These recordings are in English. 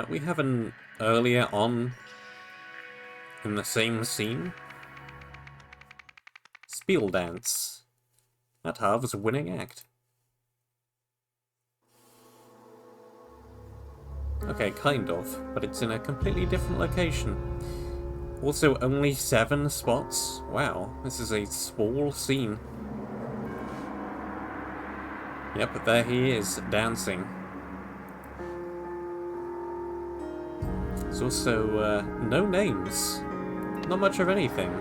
We have an earlier on in the same scene. Spiel dance. That halves a winning act. Okay, kind of, but it's in a completely different location. Also, only 7 spots? Wow, this is a small scene. Yep, there he is, dancing. There's also, no names. Not much of anything.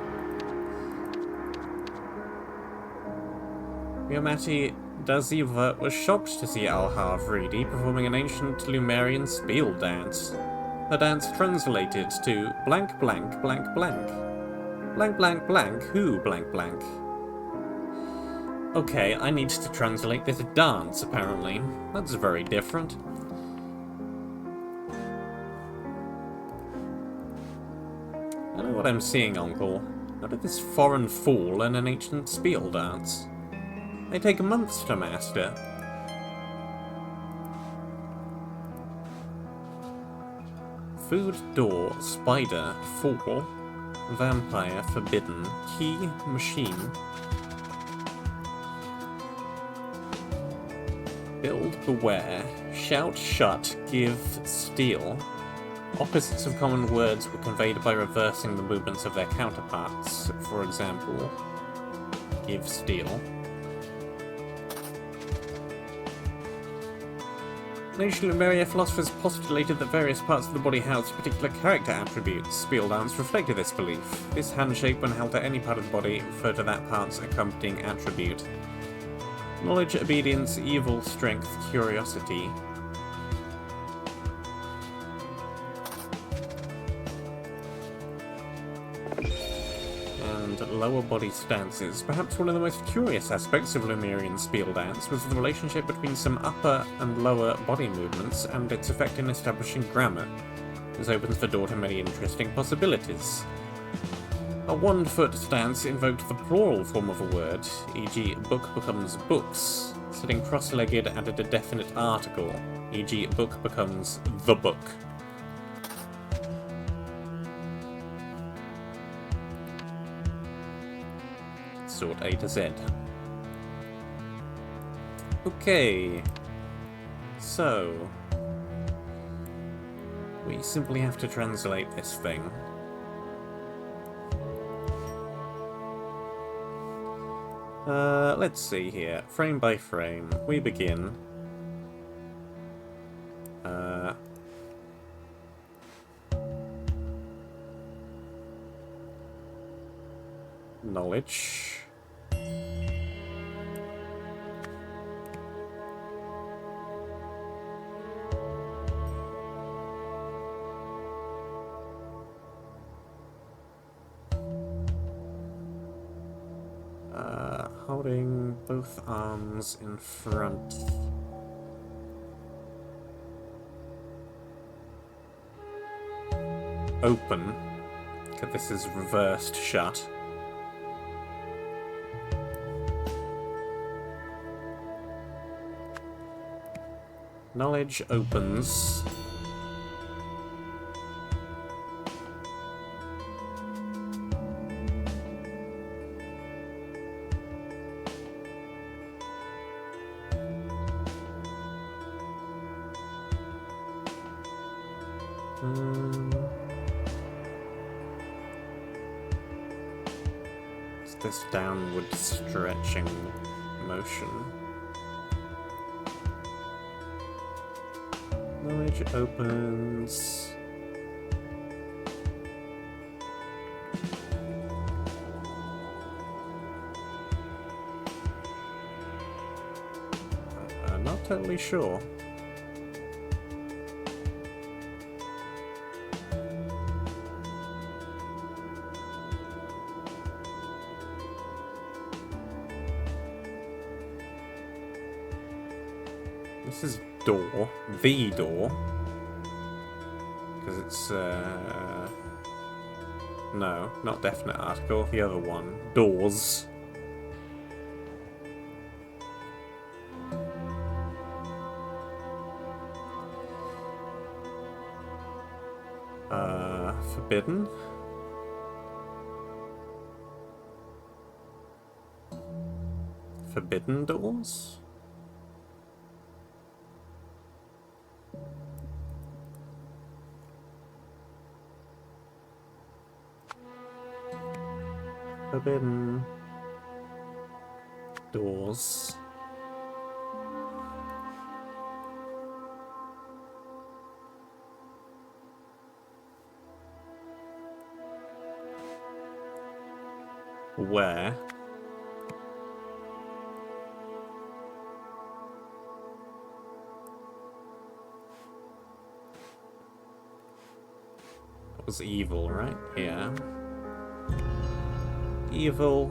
Riomati Daziva was shocked to see Al-Havridi performing an ancient Lumerian spiel dance. The dance translated to blank blank blank blank. Blank blank blank who blank blank. Okay, I need to translate this dance, apparently. That's very different. I know what I'm seeing, Uncle. How did this foreign fool learn an ancient spiel dance? They take months to master. Food, door, spider, fall, vampire, forbidden, key, machine. Build, beware, shout, shut, give, steal. Opposites of common words were conveyed by reversing the movements of their counterparts. For example, give, steal. Ancient Lemuria philosophers postulated that various parts of the body housed particular character attributes. Spiel dance reflected this belief. This hand shape, when held to any part of the body, referred to that part's accompanying attribute. Knowledge, obedience, evil, strength, curiosity. And lower body stances. Perhaps one of the most curious aspects of Lemurian spiel dance was the relationship between some upper and lower body movements and its effect in establishing grammar. This opens the door to many interesting possibilities. A one-foot stance invoked the plural form of a word, e.g. book becomes books. Sitting cross-legged added a definite article, e.g. book becomes the book. Sort A to Z. Okay. So, we simply have to translate this thing. Let's see here. Frame by frame. We begin. Knowledge. Holding both arms in front. Open. Okay, this is reversed shut. Knowledge opens. It's this downward stretching motion. Knowledge opens. I'm not totally sure. This is door. The door. Because it's, no, not definite article. The other one. Doors. Forbidden? Forbidden doors? Forbidden doors. Where? That was evil, right? Yeah. Evil.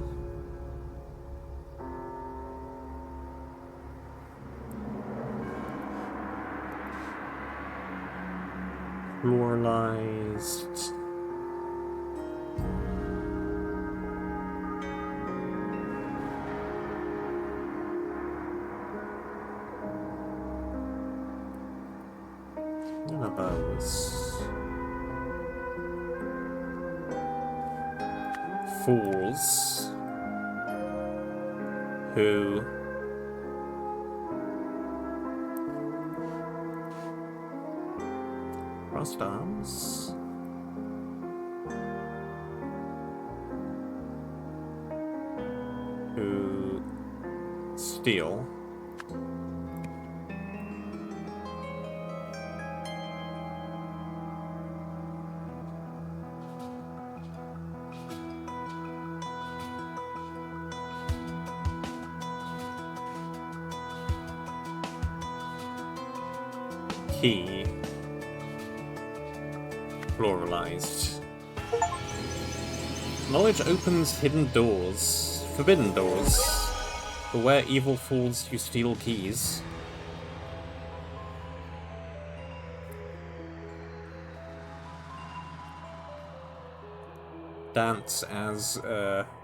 Pluralized. None of those. Fools who crossed arms. Who steal. Key. Pluralized. Knowledge opens hidden doors. Forbidden doors. Beware evil fools who steal keys. Dance as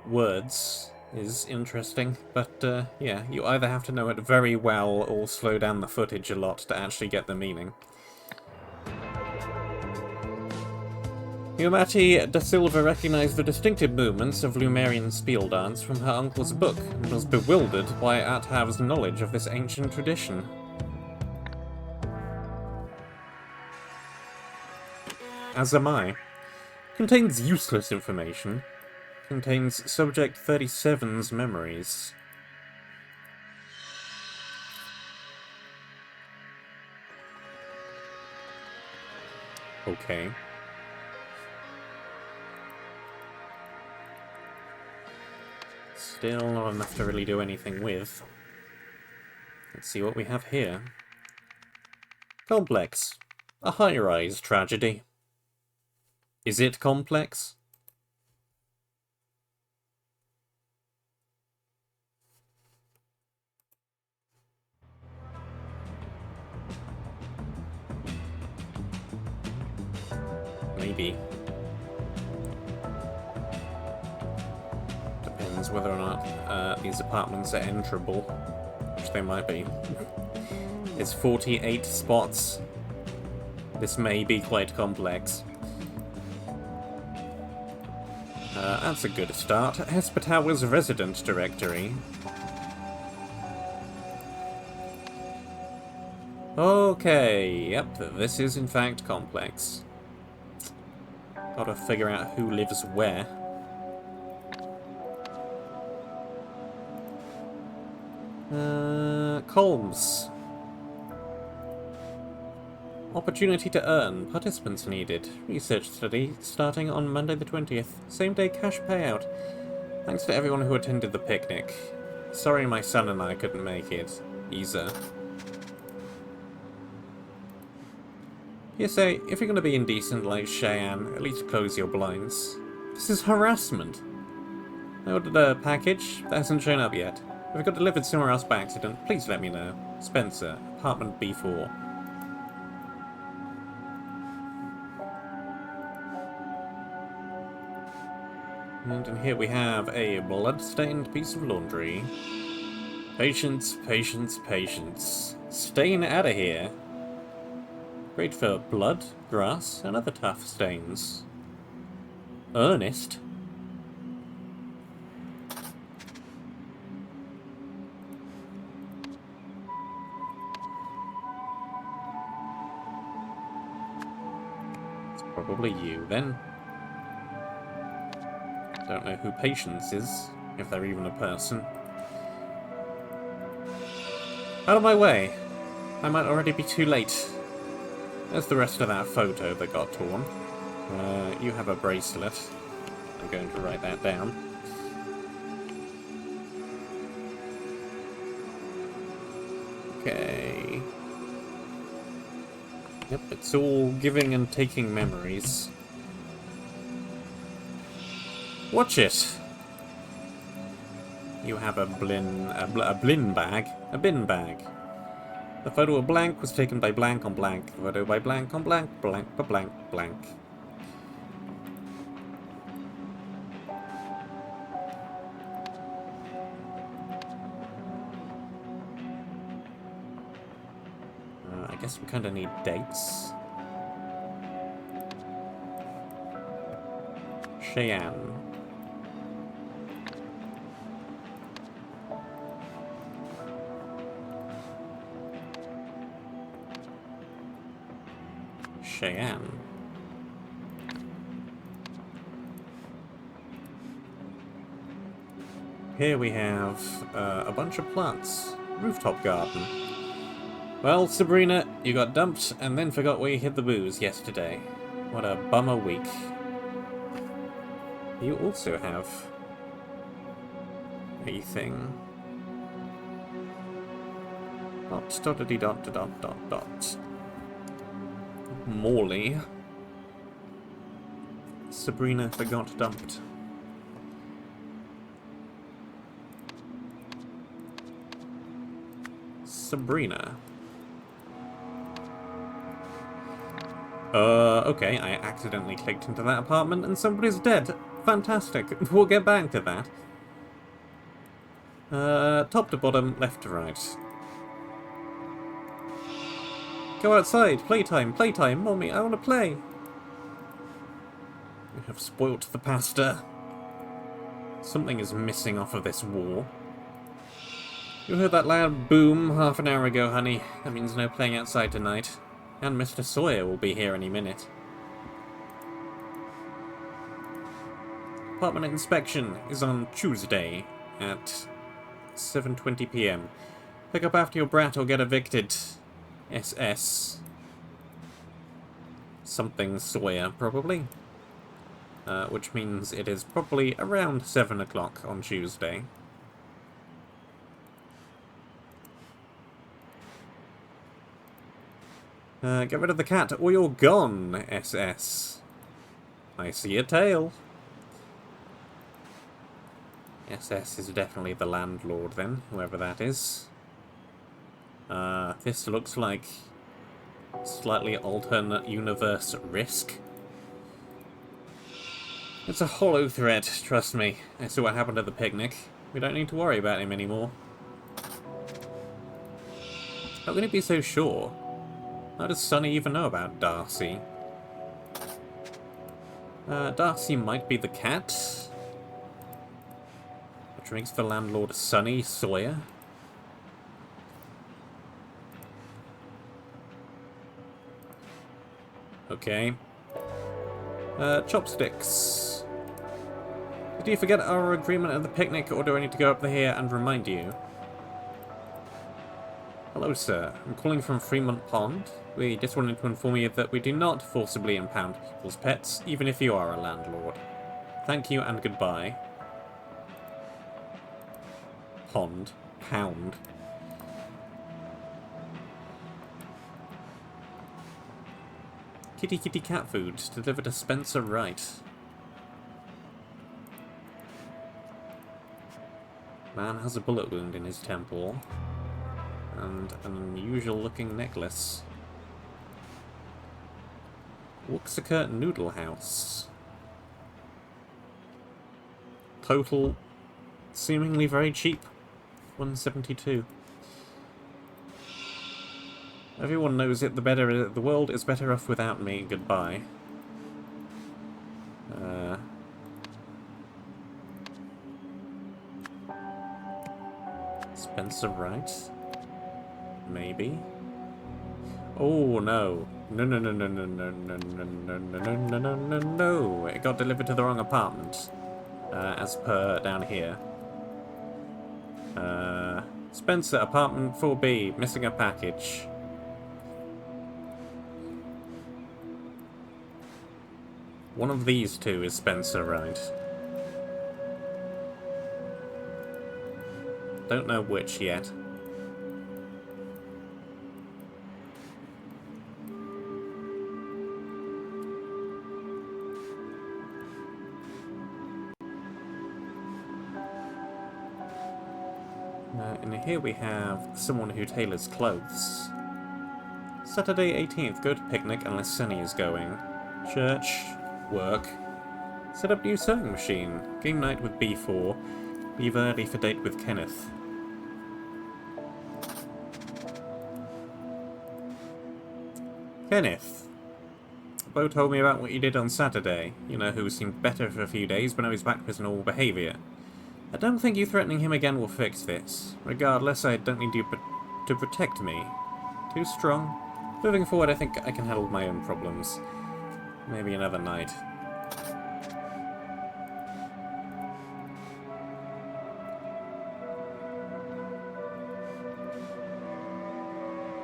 words is interesting, but yeah, you either have to know it very well or slow down the footage a lot to actually get the meaning. Humati da Silva recognized the distinctive movements of Lumerian spiel dance from her uncle's book, and was bewildered by Athav's knowledge of this ancient tradition. As am I. Contains useless information. Contains Subject 37's memories. Okay. Still not enough to really do anything with. Let's see what we have here. Complex. A high-rise tragedy. Is it complex? Maybe. Depends whether or not these apartments are enterable, which they might be. It's 48 spots. This may be quite complex. That's a good start. Hespatawa's resident directory. Okay, yep, this is in fact complex. Gotta figure out who lives where. Colms. Opportunity to earn. Participants needed. Research study starting on Monday the 20th. Same day cash payout. Thanks to everyone who attended the picnic. Sorry my son and I couldn't make it. Isa. PSA, if you're gonna be indecent like Cheyenne, at least close your blinds. This is harassment. I ordered a package that hasn't shown up yet. If it got delivered somewhere else by accident, please let me know. Spencer, apartment B4. And here we have a blood-stained piece of laundry. Patience, patience, patience. Staying out of here. Great for blood, grass, and other tough stains. Ernest? It's probably you, then. Don't know who Patience is, if they're even a person. Out of my way! I might already be too late. There's the rest of that photo that got torn. You have a bracelet. I'm going to write that down. Okay. Yep, it's all giving and taking memories. Watch it! You have a bin bag. The photo of blank was taken by blank on blank. The photo by blank on blank, blank by blank, blank. I guess we kind of need dates. Cheyenne. Cheyenne. Here we have a bunch of plants. Rooftop garden. Well, Sabrina, you got dumped and then forgot where you hid the booze yesterday. What a bummer week. You also have a thing. Dot. Morley. Sabrina forgot dumped. Sabrina. Okay, I accidentally clicked into that apartment and somebody's dead. Fantastic. We'll get back to that. Top to bottom, left to right. Go outside! Playtime! Playtime! Mommy, I want to play! You have spoilt the pasta. Something is missing off of this wall. You heard that loud boom half an hour ago, honey. That means no playing outside tonight. And Mr. Sawyer will be here any minute. Apartment inspection is on Tuesday at 7:20 p.m. Pick up after your brat or get evicted. SS. Something Sawyer, probably. Which means it is probably around 7 o'clock on Tuesday. Get rid of the cat or you're gone, SS. I see a tail. SS is definitely the landlord then, whoever that is. This looks like slightly alternate universe Risk. It's a hollow thread, trust me. I saw what happened at the picnic. We don't need to worry about him anymore. How can you be so sure? How does Sonny even know about Darcy? Darcy might be the cat. Which makes the landlord Sonny Sawyer. Okay. Chopsticks. Did you forget our agreement at the picnic, or do I need to go up here and remind you? Hello, sir. I'm calling from Fremont Pond. We just wanted to inform you that we do not forcibly impound people's pets, even if you are a landlord. Thank you and goodbye. Pond. Pound. Kitty kitty cat food delivered to Spencer Wright. Man has a bullet wound in his temple. And an unusual looking necklace. Wuxika Noodle House. Total seemingly very cheap. $172. Everyone knows it, the world is better off without me. Goodbye. Spencer Wright? Maybe? Oh, no. No, no, no, no, no, no, no, no, no, no, no, no, no, no. It got delivered to the wrong apartment. As per down here. Spencer, apartment 4B, missing a package. One of these two is Spencer, right? Don't know which yet. And here we have someone who tailors clothes. Saturday 18th, go to picnic unless Sunny is going. Church, work. Set up new sewing machine. Game night with B4. Leave early for date with Kenneth. Kenneth. Bo told me about what you did on Saturday. You know, who seemed better for a few days, but now he's back to his normal behaviour. I don't think you threatening him again will fix this. Regardless, I don't need you to protect me. Too strong. Moving forward, I think I can handle my own problems. Maybe another night.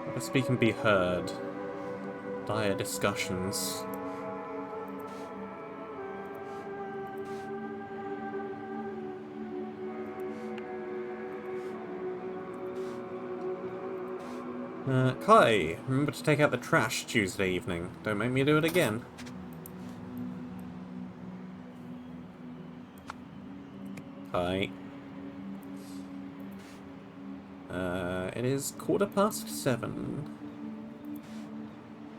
Let us speak and be heard. Dire discussions. Kai, remember to take out the trash Tuesday evening. Don't make me do it again. Kai. It is 7:15.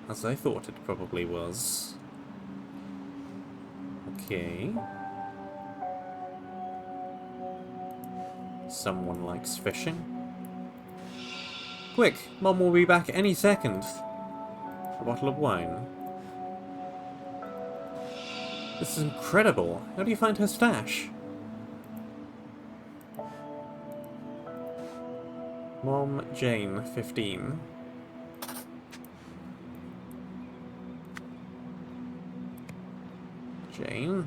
As I thought it probably was. Okay. Someone likes fishing. Quick! Mom will be back any second. A bottle of wine. This is incredible. How do you find her stash? Mom, Jane, 15. Jane?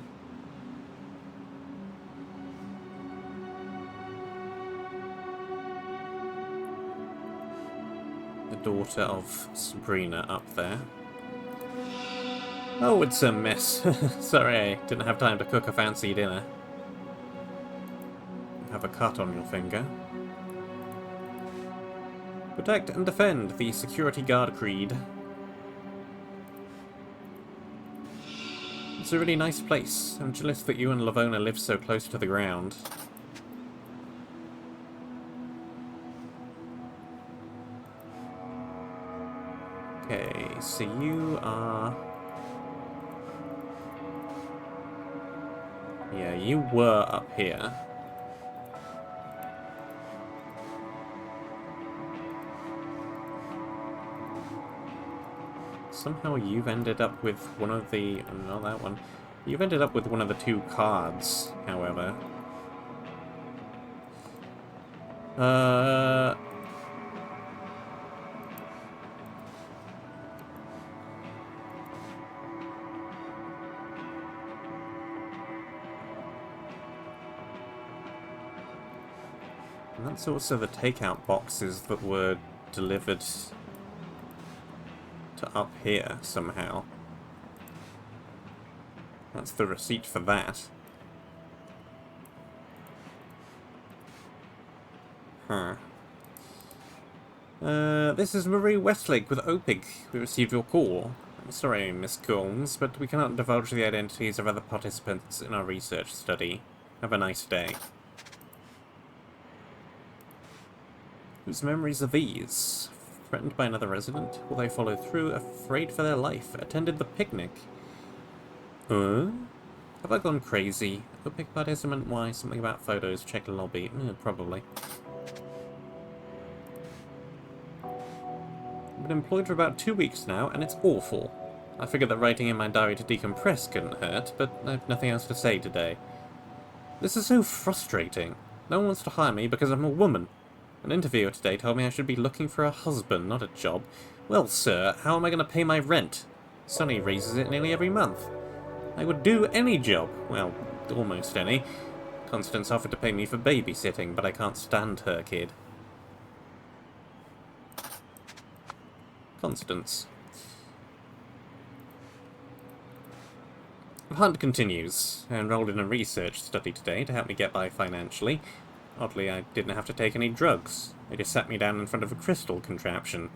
The daughter of Sabrina up there. Oh, it's a mess. Sorry, I didn't have time to cook a fancy dinner. You have a cut on your finger. Protect and defend, the security guard creed. It's a really nice place. I'm jealous that you and Lavona live so close to the ground. Okay, so you are... Yeah, you were up here. Somehow you've ended up with one of the... not that one. You've ended up with one of the two cards, however. And that's also the takeout boxes that were delivered to up here somehow. That's the receipt for that. Huh. This is Marie Westlake with OPIG. We received your call. I'm sorry, Miss Combs, but we cannot divulge the identities of other participants in our research study. Have a nice day. Whose memories are these? Threatened by another resident? Will they follow through? Afraid for their life? Attended the picnic? Have I gone crazy? OPIC participant? Why? Something about photos. Check the lobby. Probably. been employed for about 2 weeks now, and it's awful. I figured that writing in my diary to decompress couldn't hurt, but I have nothing else to say today. This is so frustrating. No one wants to hire me because I'm a woman. An interviewer today told me I should be looking for a husband, not a job. Well, sir, how am I going to pay my rent? Sonny raises it nearly every month. I would do any job. Well, almost any. Constance offered to pay me for babysitting, but I can't stand her kid. Constance. The hunt continues. I enrolled in a research study today to help me get by financially. Oddly, I didn't have to take any drugs. They just sat me down in front of a crystal contraption.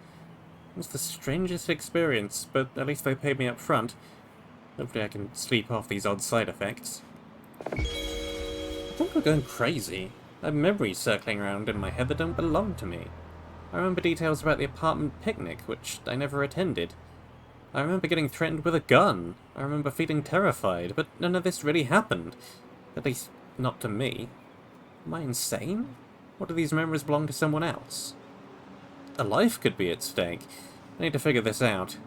It was the strangest experience, but at least they paid me up front. Hopefully I can sleep off these odd side effects. I think we're going crazy. I have memories circling around in my head that don't belong to me. I remember details about the apartment picnic, which I never attended. I remember getting threatened with a gun. I remember feeling terrified, but none of this really happened. At least, not to me. Am I insane? Or do these memories belong to someone else? A life could be at stake. I need to figure this out.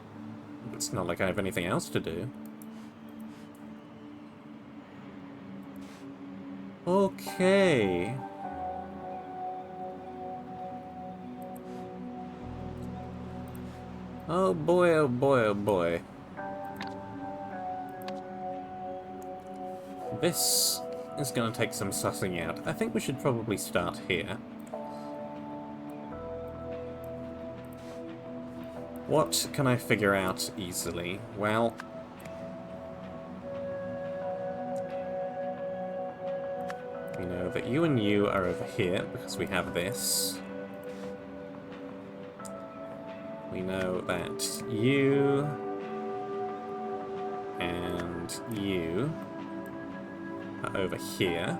It's not like I have anything else to do. Okay. Oh boy, oh boy, oh boy. This is going to take some sussing out. I think we should probably start here. What can I figure out easily? Well, we know that you and you are over here because we have this. We know that you and you are over here.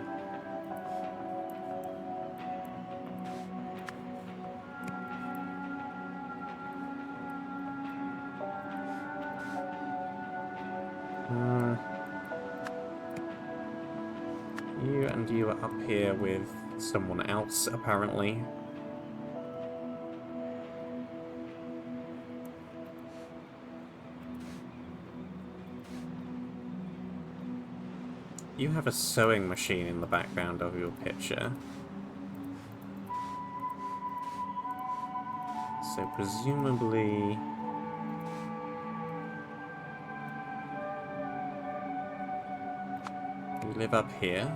You and you are up here with someone else, apparently. You have a sewing machine in the background of your picture. So presumably... you live up here.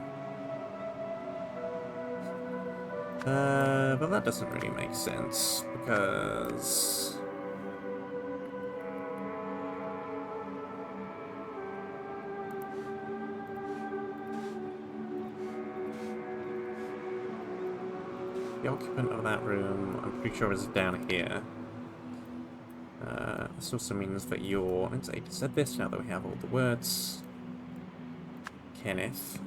But that doesn't really make sense, because... the occupant of that room, I'm pretty sure, is down here. This also means that you're... let's say, said this now that we have all the words. Kenneth.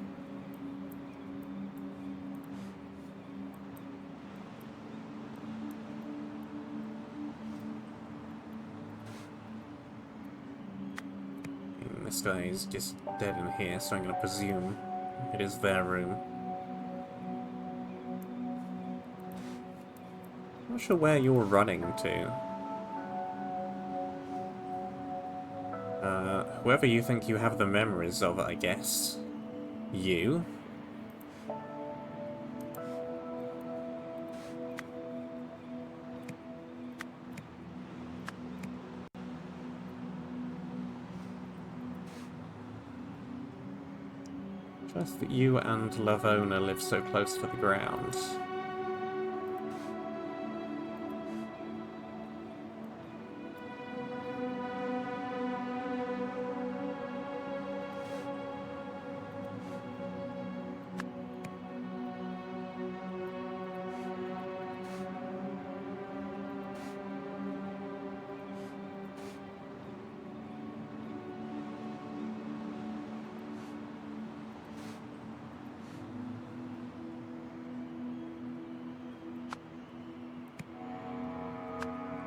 And this guy is just dead in here, so I'm going to presume it is their room. I'm not sure where you're running to. Whoever you think you have the memories of, I guess. You. Just that you and Lavona live so close to the ground.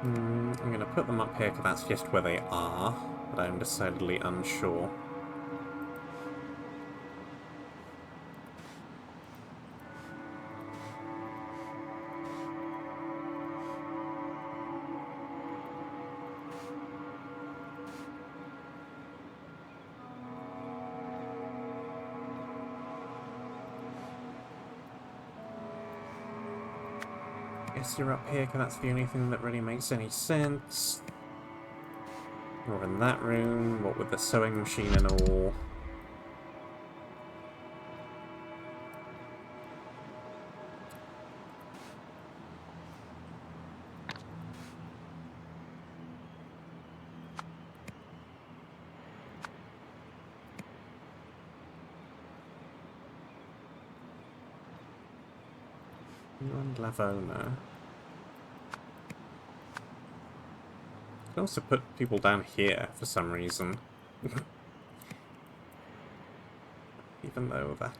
I'm going to put them up here because that's just where they are, but I'm decidedly unsure. guess you're up here because that's the only thing that really makes any sense. Or in that room, what with the sewing machine and all. You and Lavona. You can also put people down here for some reason. Even though that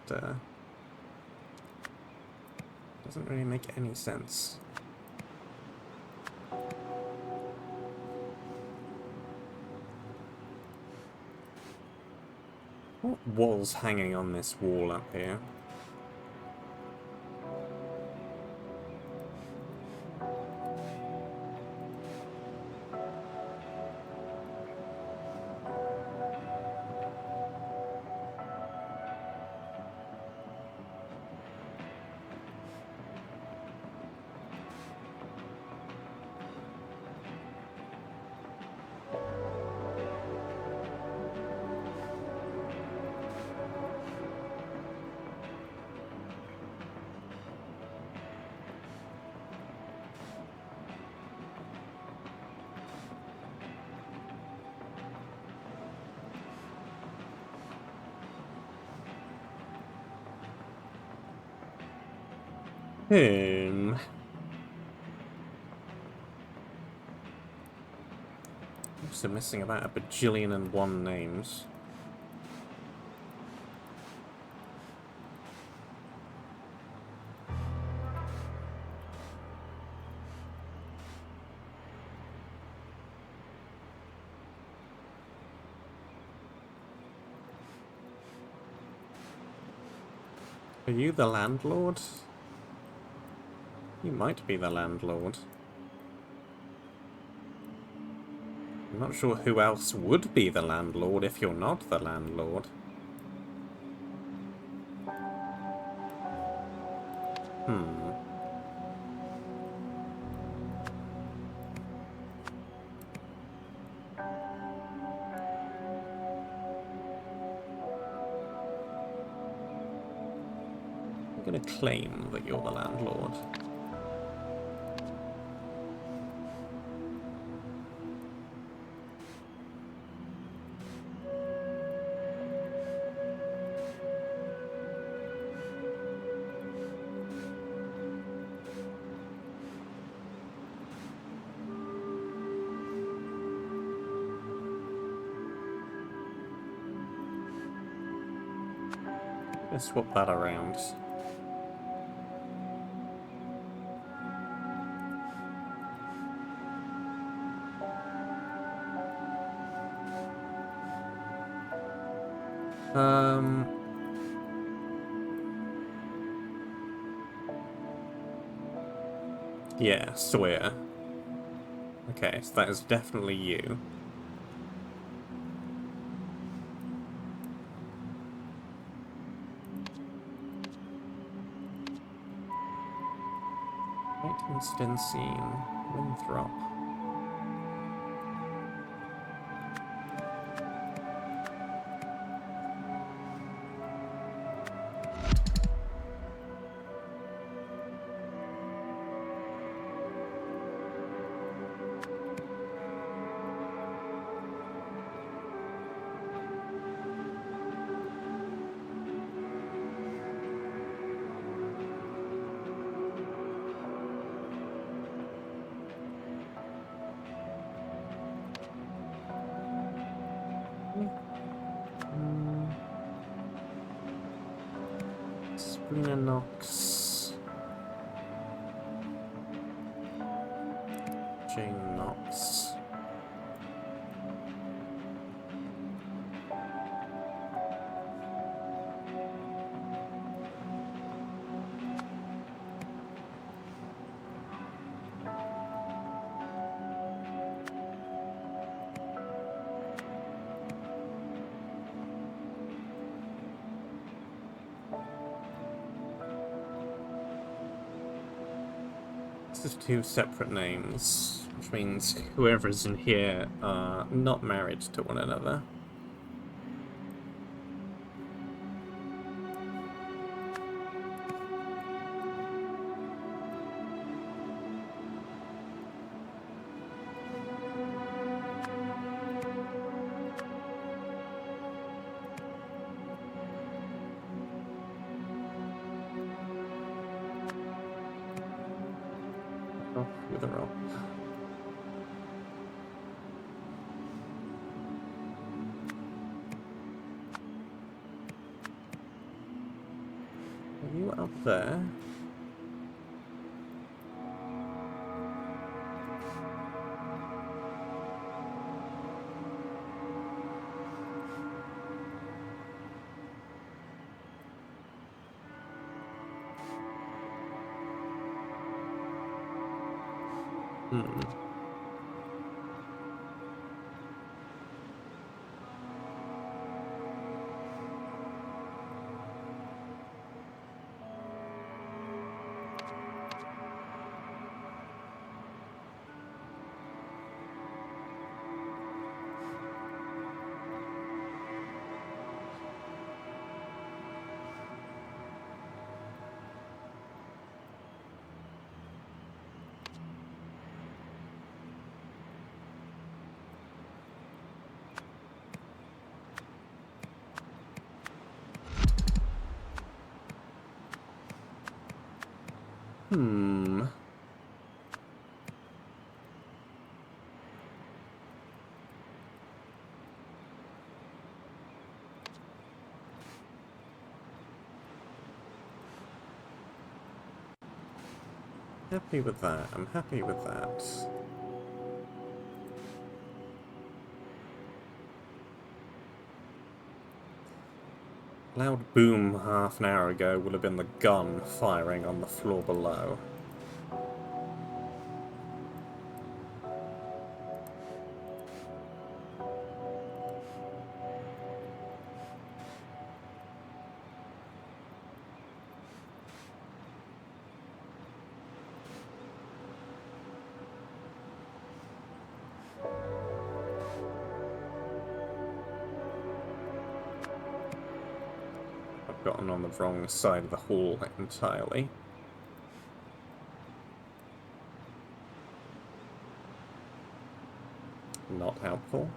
doesn't really make any sense. What was hanging on this wall up here? Also missing about a bajillion and one names. Are you the landlord? You might be the landlord. I'm not sure who else would be the landlord if you're not the landlord. I'm gonna claim that you're the landlord. Let's swap that around. Yeah, Sawyer. Okay, so that is definitely you. Stenstein, Winthrop. Sabrina Knox. Jane Knox. These are two separate names, which means whoever's in here are not married to one another. Off with a roll. Are you up there? Hmm. Hmm. Happy with that. I'm happy with that. Loud boom half an hour ago would have been the gun firing on the floor below. I've gotten on the wrong side of the hall entirely. Not helpful.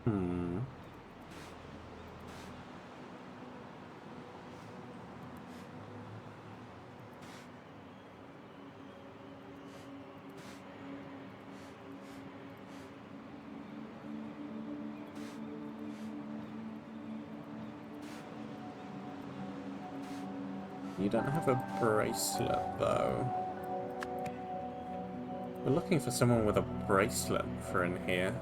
Hmm. You don't have a bracelet, though. We're looking for someone with a bracelet for in here.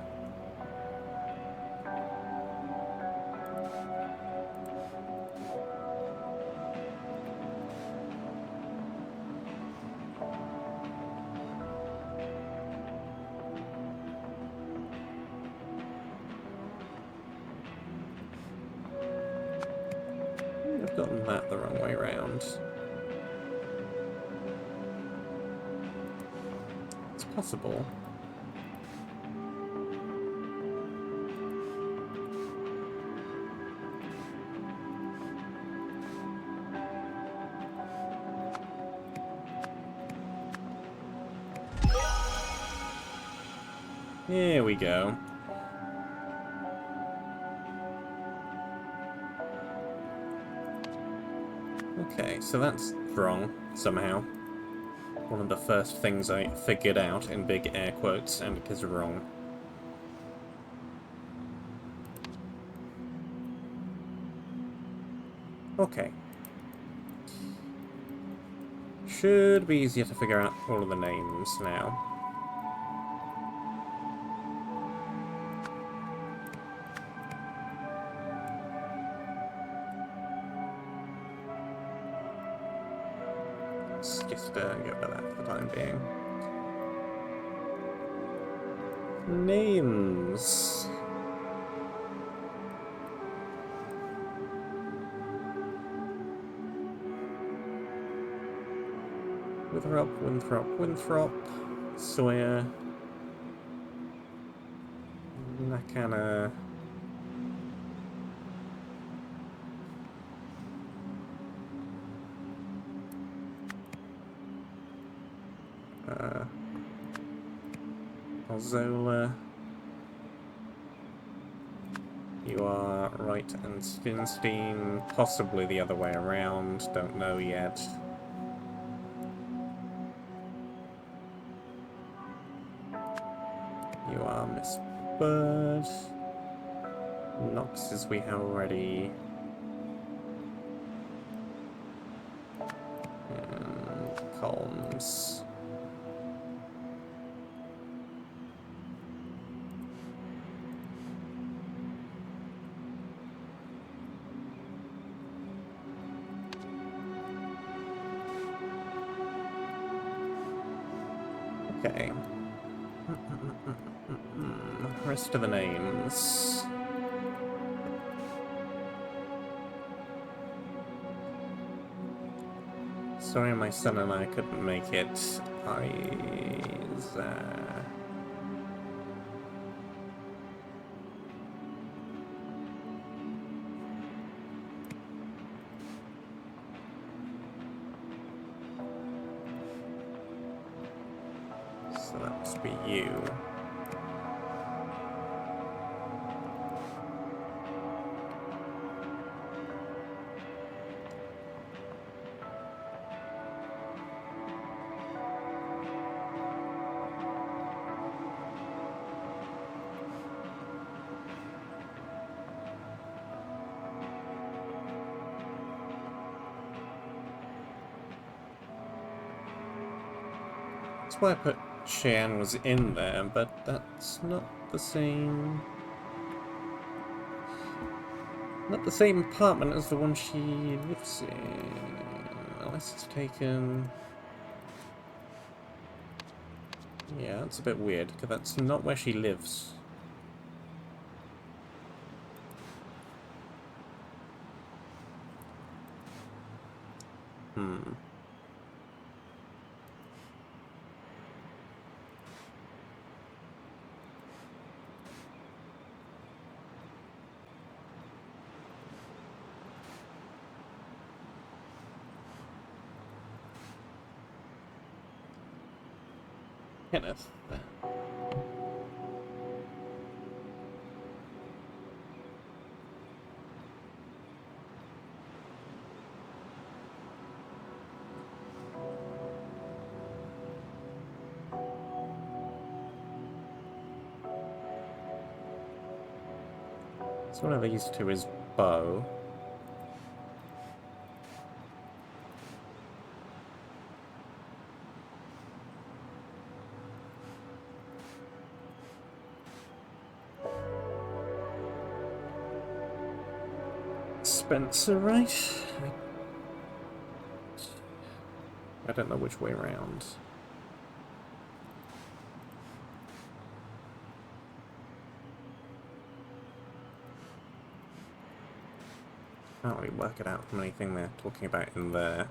I've gotten that the wrong way round. It's possible. Here we go. Okay, so that's wrong, somehow. One of the first things I figured out, in big air quotes, and it is wrong. Okay. Should be easier to figure out all of the names now. let's just get rid of that for the time being. Names. Winthrop, Winthrop, Winthrop, Sawyer, Nakana, Alzola. You are Wright and Stinstein, possibly the other way around, don't know yet. You are Miss Bird. Knoxes we have already. And Colmes. Okay. Rest of the names. Sorry my son and I couldn't make it. So that must be you. That's why I put Cheyenne was in there, but that's not the same... Not the same apartment as the one she lives in. Unless it's taken... Yeah, that's a bit weird, because that's not where she lives. Kenneth. So one of these two is Bo. Spencer, right? I don't know which way around. Can't really work it out from anything they're talking about in there.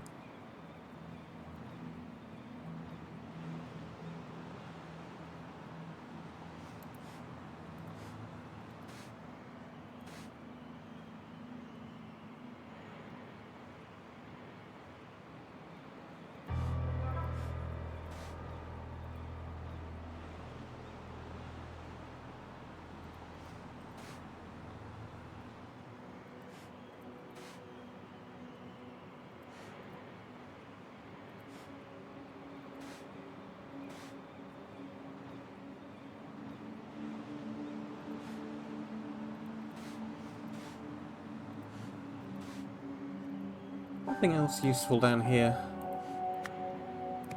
Nothing else useful down here.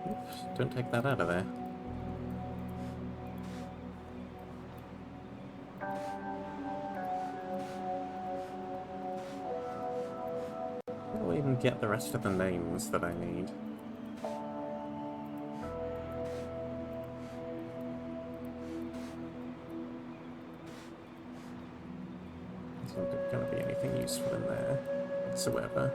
Oops, don't take that out of there. I'll even get the rest of the names that I need. there's going to be anything useful in there whatsoever.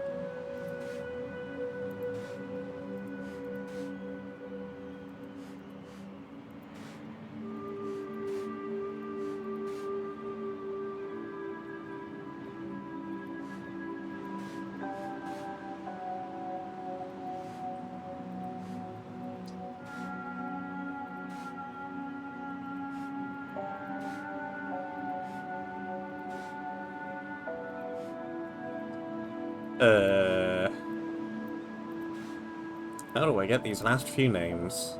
How do I get these last few names?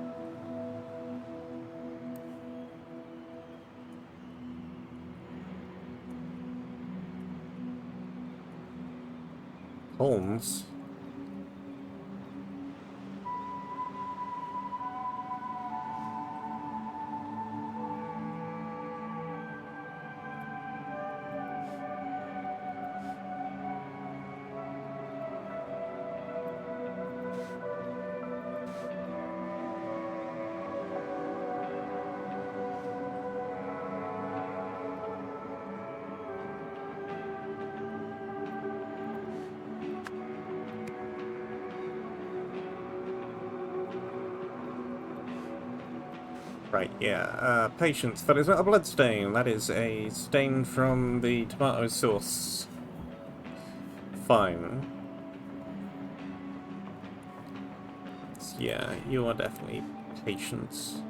Holmes? Right, yeah. Patience. That is not a blood stain. That is a stain from the tomato sauce. Fine. Yeah, you are definitely Patience.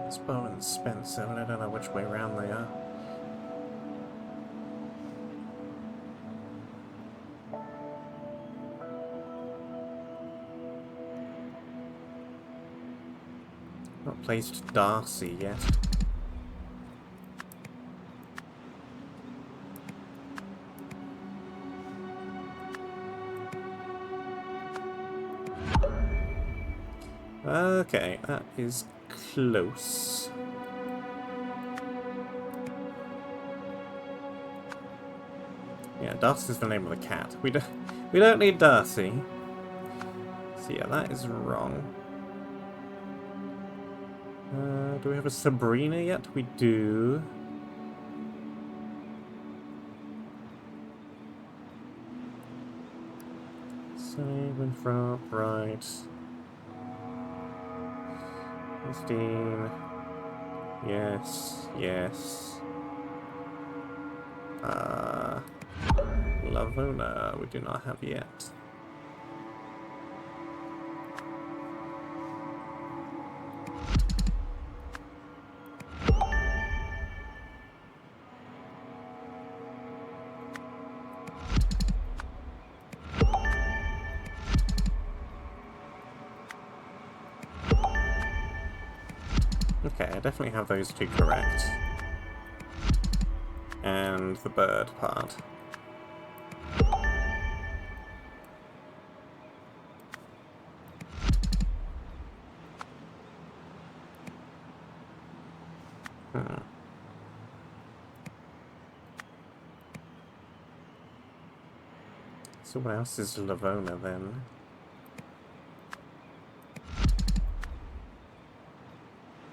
It's Bo and Spencer, but I don't know which way round they are. Not placed Darcy yet. Okay, that is close. Yeah, Darcy's the name of the cat. We don't need Darcy. So yeah, that is wrong. Do we have a Sabrina yet? We do. Save and front, right. 15. Yes, yes. Lavona, we do not have yet. Okay, I definitely have those two correct. And the bird part. So what else is Lavona then?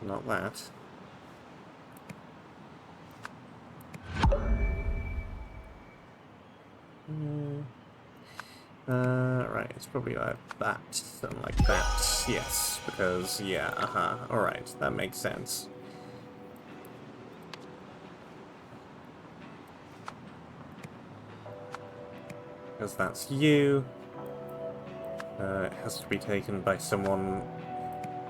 Not that. Right, it's probably like that, something like that. Yes, because, yeah, alright, that makes sense. Because that's you. It has to be taken by someone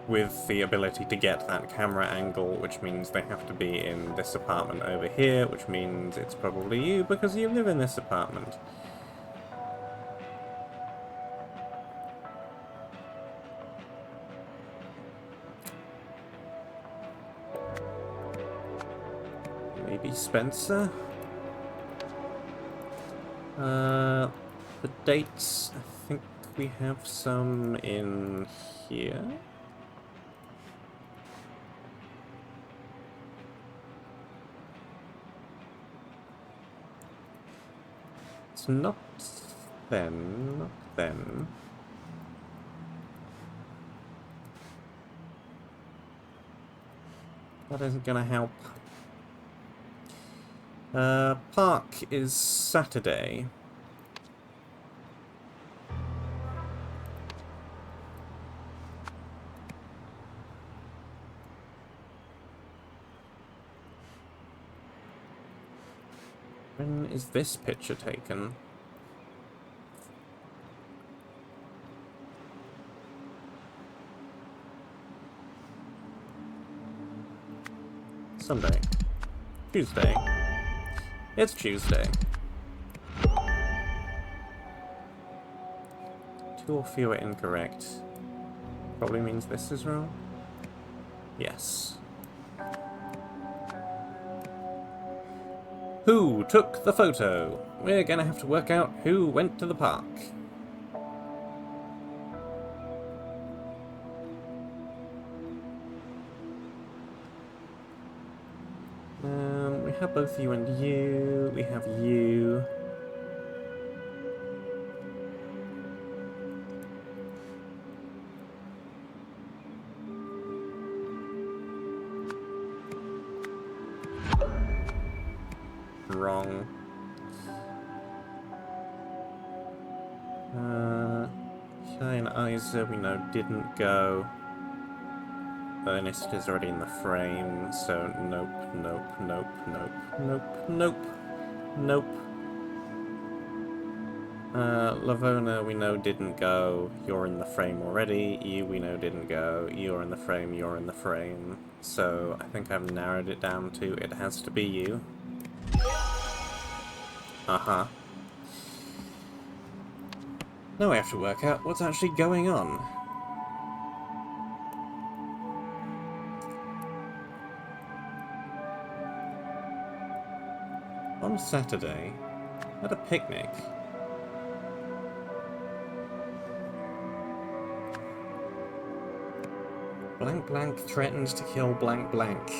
with the ability to get that camera angle, which means they have to be in this apartment over here, which means it's probably you because you live in this apartment. Maybe Spencer? The dates, I think we have some in here. not then, not then. That isn't gonna help. Park is Saturday. When is this picture taken? Sunday. Tuesday. It's Tuesday. Two or fewer incorrect. Probably means this is wrong. Yes. Who took the photo? We're gonna have to work out who went to the park. We have both you and you. We have you. Wrong. Shay and Isa, we know, didn't go. Ernest is already in the frame, so nope, nope, nope, nope, nope, nope, nope. Lavona, we know, didn't go. You're in the frame already. You, we know, didn't go. You're in the frame, you're in the frame. So I think I've narrowed it down to it has to be you. Uh-huh. Now we have to work out what's actually going on. On Saturday, at a picnic, blank blank threatens to kill blank blank.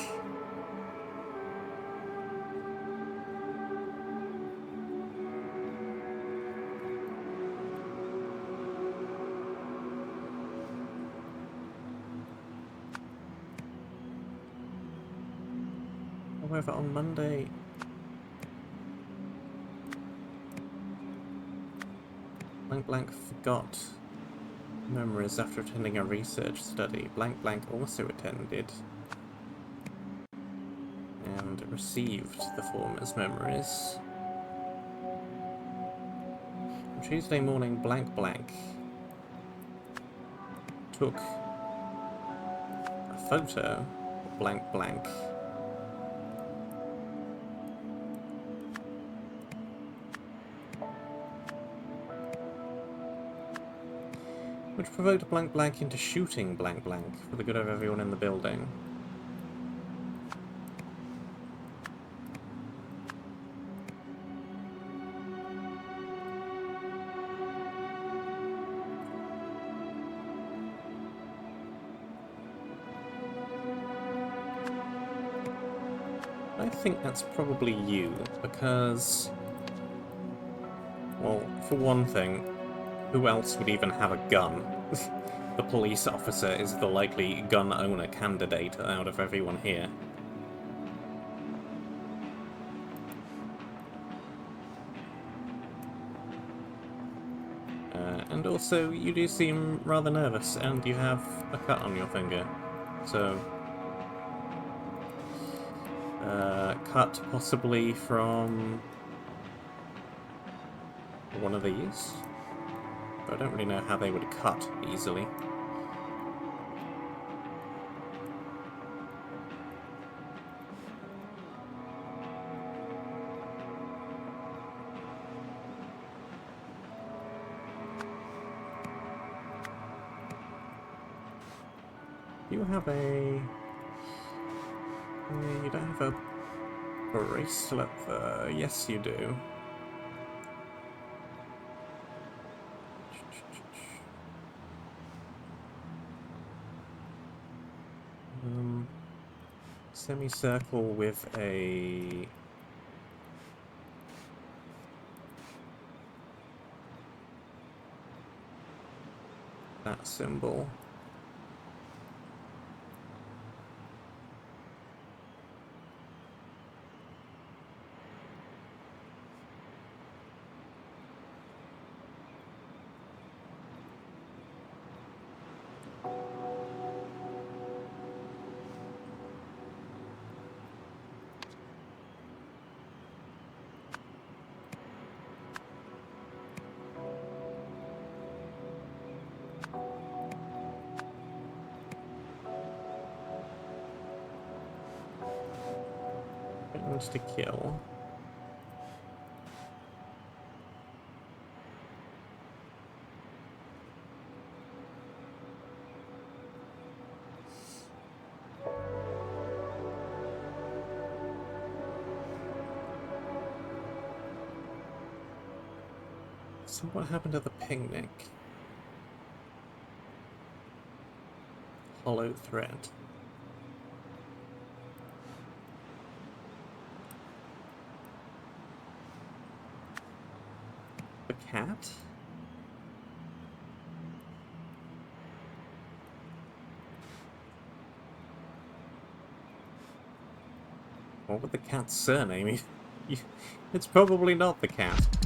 However, on Monday, blank blank forgot memories after attending a research study. Blank blank also attended and received the former's memories. On Tuesday morning, blank blank took a photo of blank blank. Which provoked blank blank into shooting blank blank for the good of everyone in the building. I think that's probably you, because, well, for one thing, who else would even have a gun? The police officer is the likely gun owner candidate out of everyone here. And also, you do seem rather nervous, and you have a cut on your finger. So, cut possibly from one of these? But I don't really know how they would cut easily. You have a... You don't have a bracelet there. Yes, you do. Semicircle with a... that symbol. It wants to kill. So what happened at the picnic? Hollow thread. The cat? What would the cat's surname? It's probably not the cat.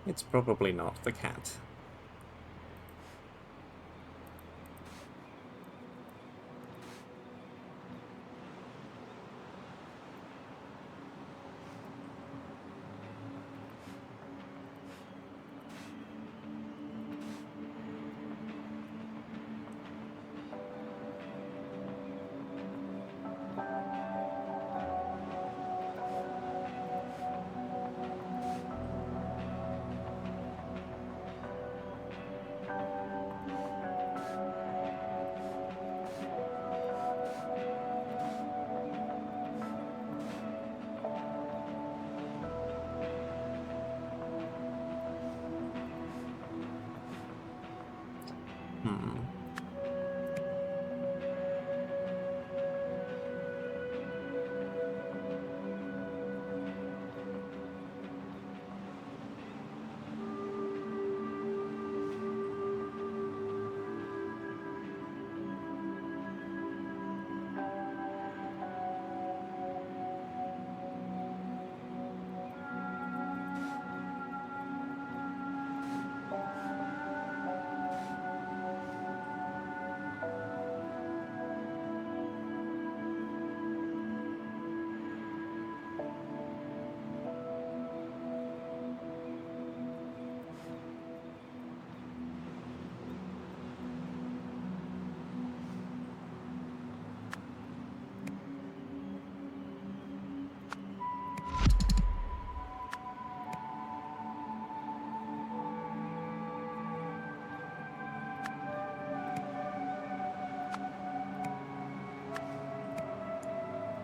It's probably not the cat.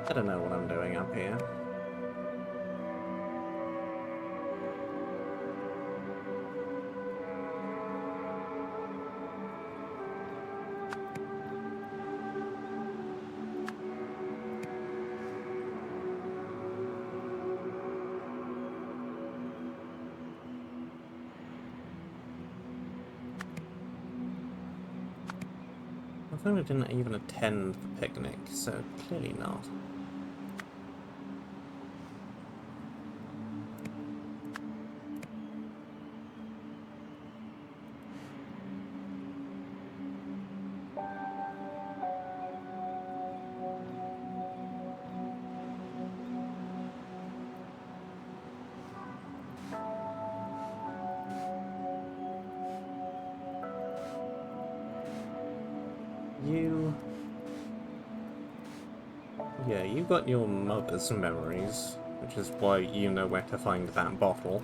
I don't know what I'm doing up here. I thought I didn't even attend the picnic, so clearly not. Yeah, you got your mother's memories, which is why you know where to find that bottle.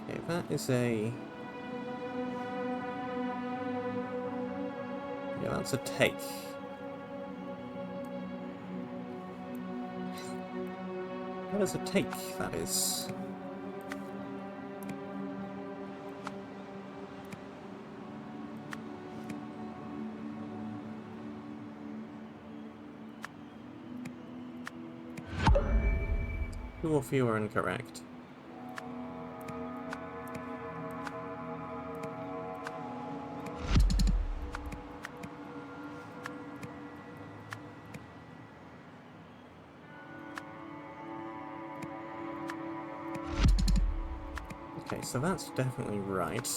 Okay, that is a... Yeah, that's a take. That is a take, that is. Two or fewer incorrect. Okay, so that's definitely right.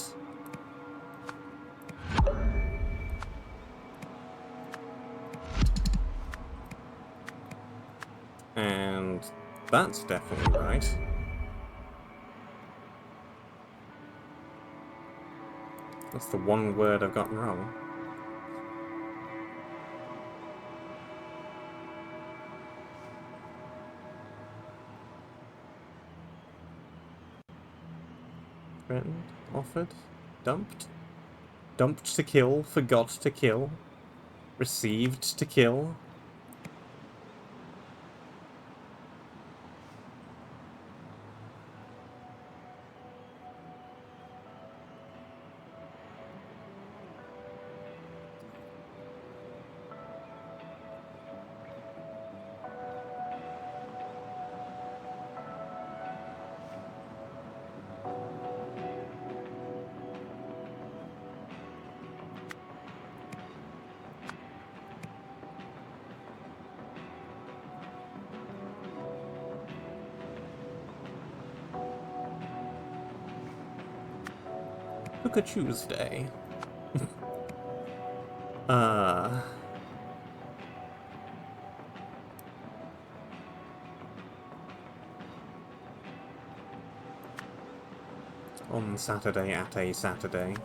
And that's definitely right. That's the one word I've gotten wrong. Threatened, offered, dumped? Dumped to kill, forgot to kill, received to kill. Look a Tuesday. On Saturday at a Saturday.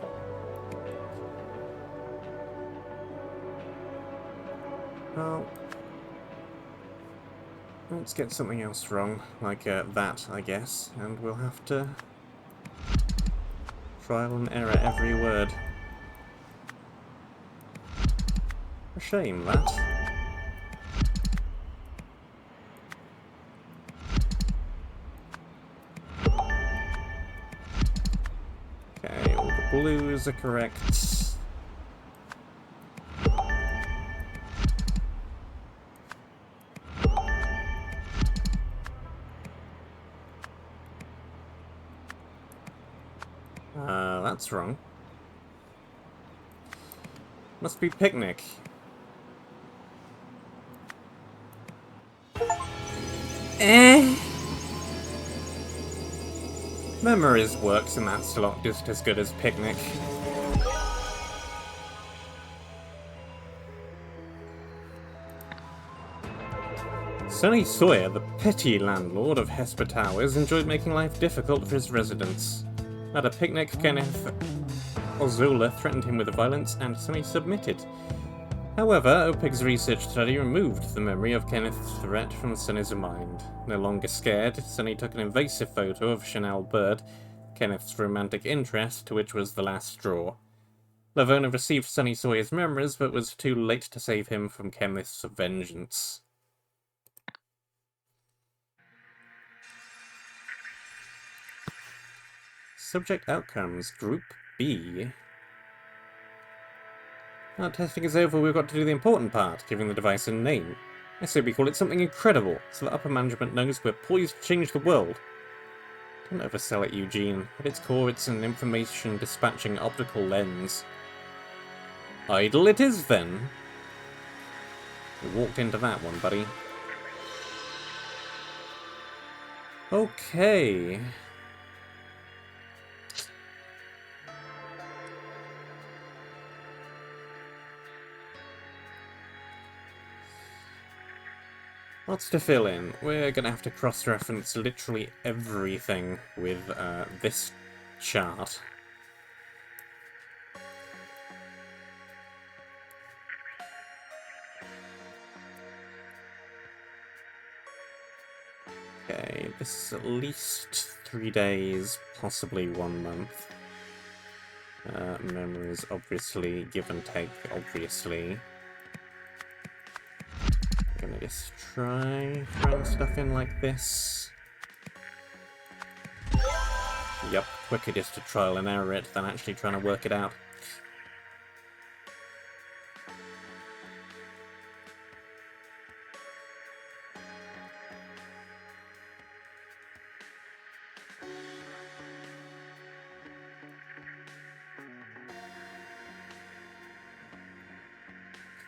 Well, let's get something else wrong, like that, I guess, and we'll have to trial and error every word. A shame, that. Okay, all the blues are correct. That's wrong. Must be picnic. Memories works in that slot just as good as picnic. Sonny Sawyer, the petty landlord of Hesper Towers, enjoyed making life difficult for his residents. At a picnic, Kenneth Ozola threatened him with violence, and Sonny submitted. However, OPIG's research study removed the memory of Kenneth's threat from Sonny's mind. No longer scared, Sonny took an invasive photo of Chanel Bird, Kenneth's romantic interest, which was the last straw. Lavona received Sonny Sawyer's memories, but was too late to save him from Kenneth's vengeance. Subject outcomes, Group B. Now testing is over, we've got to do the important part, giving the device a name. I say we call it something incredible, so that upper management knows we're poised to change the world. Don't oversell it, Eugene. At its core, it's an information dispatching optical lens. Idle it is, then. We walked into that one, buddy. Okay. Lots to fill in. We're gonna have to cross-reference literally everything with this chart. Okay, this is at least 3 days, possibly 1 month. Memories, obviously, give and take, obviously. I'm gonna just try throwing stuff in like this. Yep, quicker just to trial and error it than actually trying to work it out.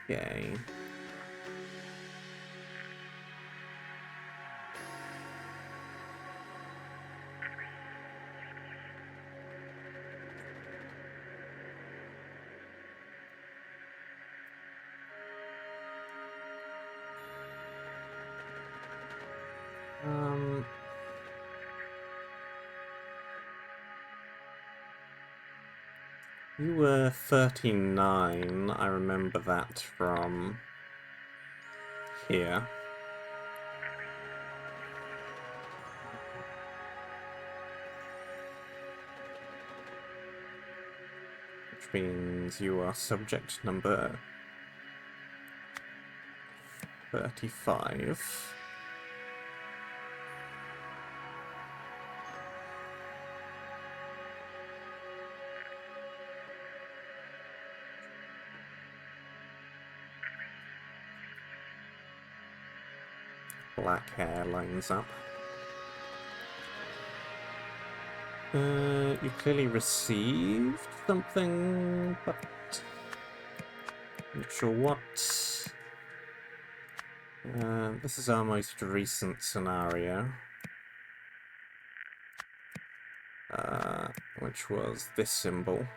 Okay. You were 39, I remember that from here. Which means you are subject number 35. Black hair lines up. You clearly received something, but not sure what. This is our most recent scenario, which was this symbol.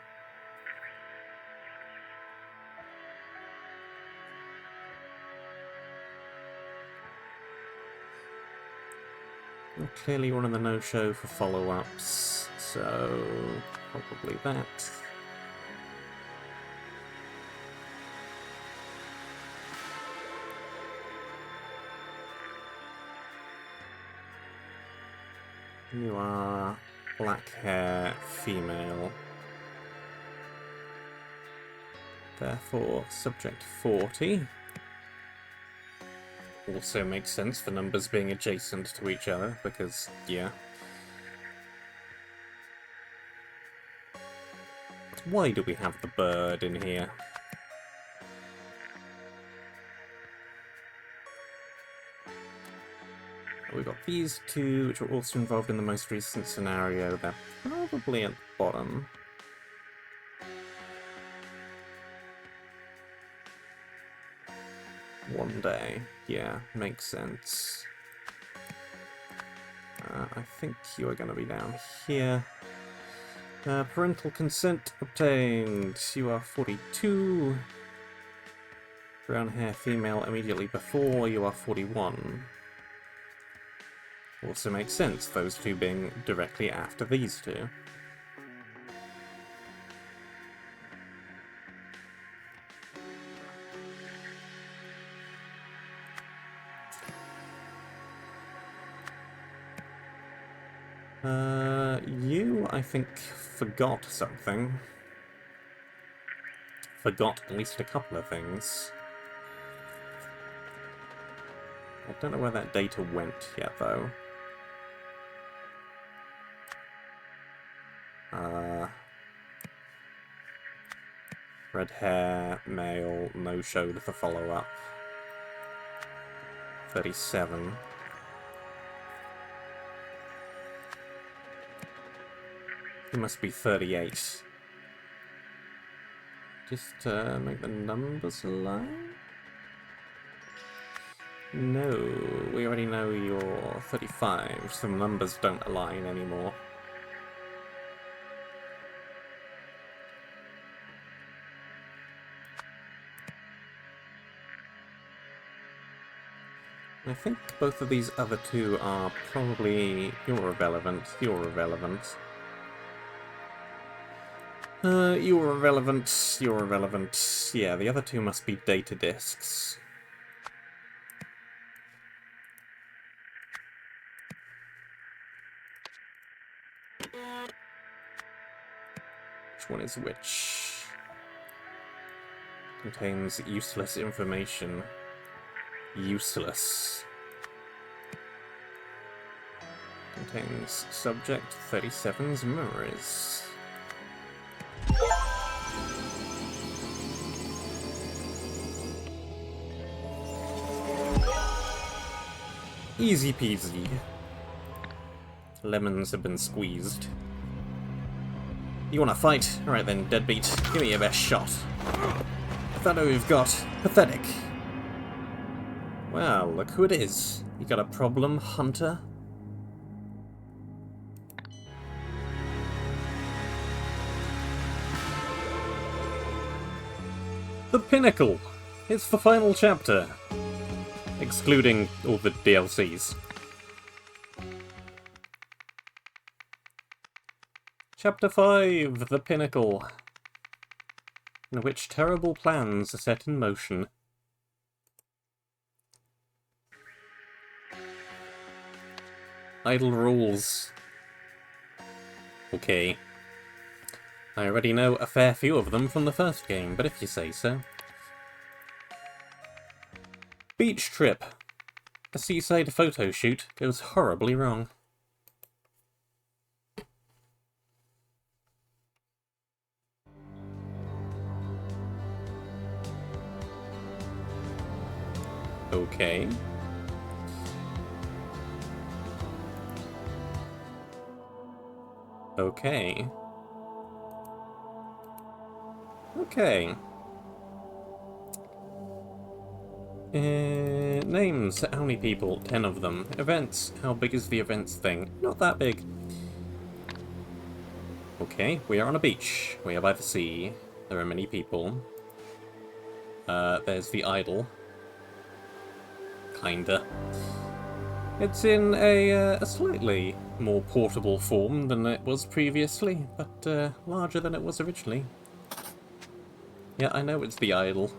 You're clearly one of the no-show for follow-ups, so probably that. You are black hair female. Therefore, subject 40. Also makes sense for numbers being adjacent to each other, because, yeah. Why do we have the bird in here? We've got these two, which are also involved in the most recent scenario. They're probably at the bottom. One day. Yeah, makes sense. I think you are going to be down here. Parental consent obtained. You are 42. Brown hair female immediately before. You are 41. Also makes sense, those two being directly after these two. You, I think, forgot something. Forgot at least a couple of things. I don't know where that data went yet, though. Red hair, male, no-showed for follow-up. 37. He must be 38. Just make the numbers align? No, we already know you're 35, so the numbers don't align anymore. I think both of these other two are probably... You're irrelevant. You're irrelevant. You're irrelevant. You're irrelevant. Yeah, the other two must be data disks. Which one is which? Contains useless information. Useless. Contains subject 37's memories. Easy peasy. Lemons have been squeezed. You wanna fight? Alright then, deadbeat. Give me your best shot. fellow we've got. Pathetic. Well, look who it is. You got a problem, Hunter? The Pinnacle! It's the final chapter. Excluding all the DLCs. Chapter 5, The Pinnacle, in which terrible plans are set in motion. Idle rules. Okay. I already know a fair few of them from the first game, but if you say so. Beach trip. A seaside photo shoot goes horribly wrong. Okay. Okay. Okay. Names. How many people? 10 of them. Events. How big is the events thing? Not that big. Okay, we are on a beach. We are by the sea. There are many people. There's the idol. Kinda. It's in a slightly more portable form than it was previously, but larger than it was originally. Yeah, I know it's the idol.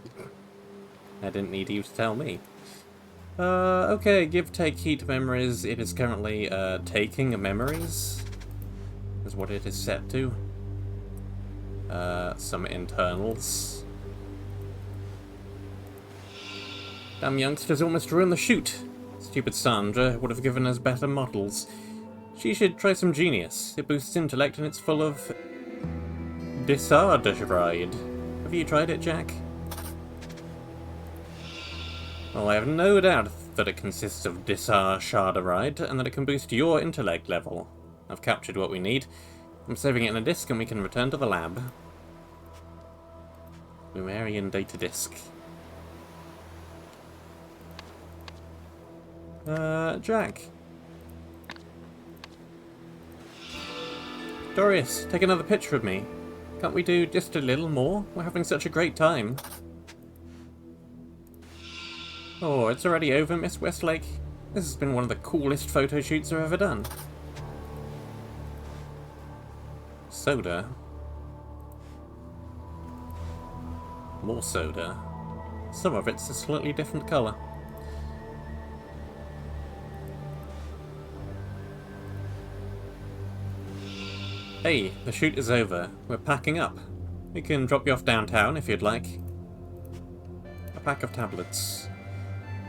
I didn't need you to tell me. Okay, give take heat memories. It is currently taking memories, is what it is set to. Some internals. Damn youngsters almost ruined the shoot. Stupid Sandra would have given us better models. She should try some genius. It boosts intellect and it's full of disardaride. Have you tried it, Jack? Well, I have no doubt that it consists of disardaride and that it can boost your intellect level. I've captured what we need. I'm saving it in a disk and we can return to the lab. Lumerian data disk. Jack. Dorius, take another picture of me. Can't we do just a little more? We're having such a great time. Oh, it's already over, Miss Westlake. This has been one of the coolest photo shoots I've ever done. Soda. More soda. Some of it's a slightly different colour. Hey, the shoot is over. We're packing up. We can drop you off downtown if you'd like. A pack of tablets.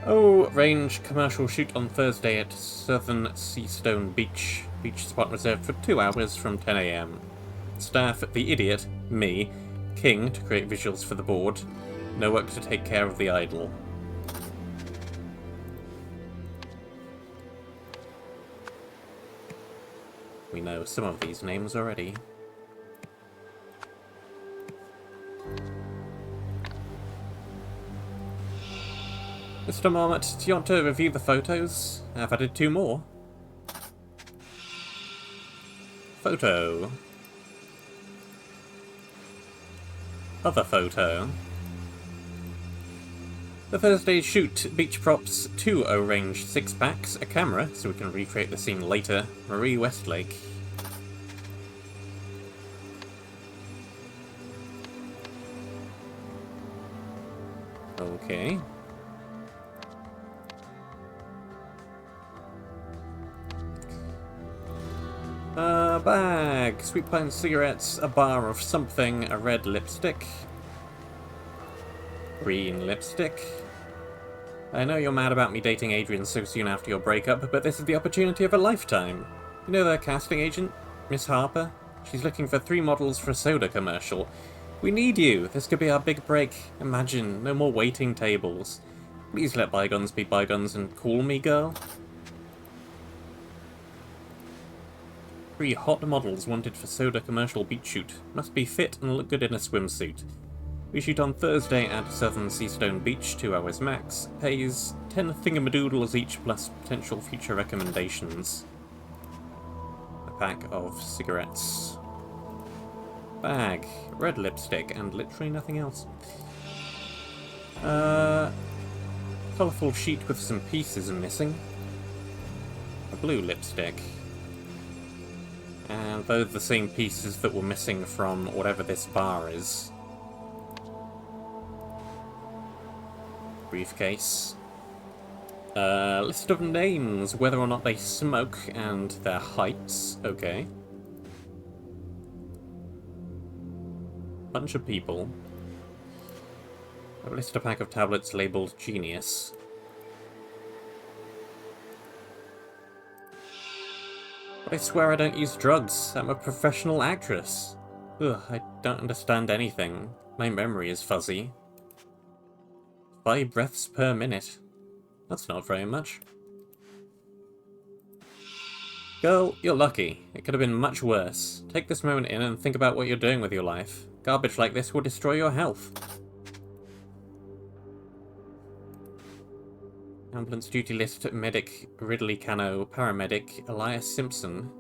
Oh, range commercial shoot on Thursday at Southern Seastone Beach. Beach spot reserved for 2 hours from 10 AM. Staff, the idiot, me, King to create visuals for the board. No work to take care of the idol. We know some of these names already. Mr. Marmot, do you want to review the photos? I've added 2 more. Photo. Other photo. The Thursday shoot, beach props, 2 O-range 6-packs, a camera, so we can recreate the scene later, Marie Westlake. Okay. Bag, sweet pine cigarettes, a bar of something, a red lipstick. Green lipstick. I know you're mad about me dating Adrian so soon after your breakup, but this is the opportunity of a lifetime. You know the casting agent, Miss Harper? She's looking for 3 models for a soda commercial. We need you. This could be our big break. Imagine, no more waiting tables. Please let bygones be bygones and call me, girl. 3 hot models wanted for soda commercial beach shoot. Must be fit and look good in a swimsuit. We shoot on Thursday at Southern Seastone Beach, 2 hours max. Pays 10 thingamadoodles each plus potential future recommendations. A pack of cigarettes. Bag, red lipstick, and literally nothing else. Colourful sheet with some pieces missing. A blue lipstick. And those are the same pieces that were missing from whatever this bar is. Briefcase. List of names, whether or not they smoke, and their heights. Okay. Bunch of people. I've listed a pack of tablets labelled Genius. But I swear I don't use drugs. I'm a professional actress. Ugh, I don't understand anything. My memory is fuzzy. 5 breaths per minute. That's not very much. Girl, you're lucky. It could have been much worse. Take this moment in and think about what you're doing with your life. Garbage like this will destroy your health. Ambulance duty list, medic Ridley Cano, paramedic Elias Simpson.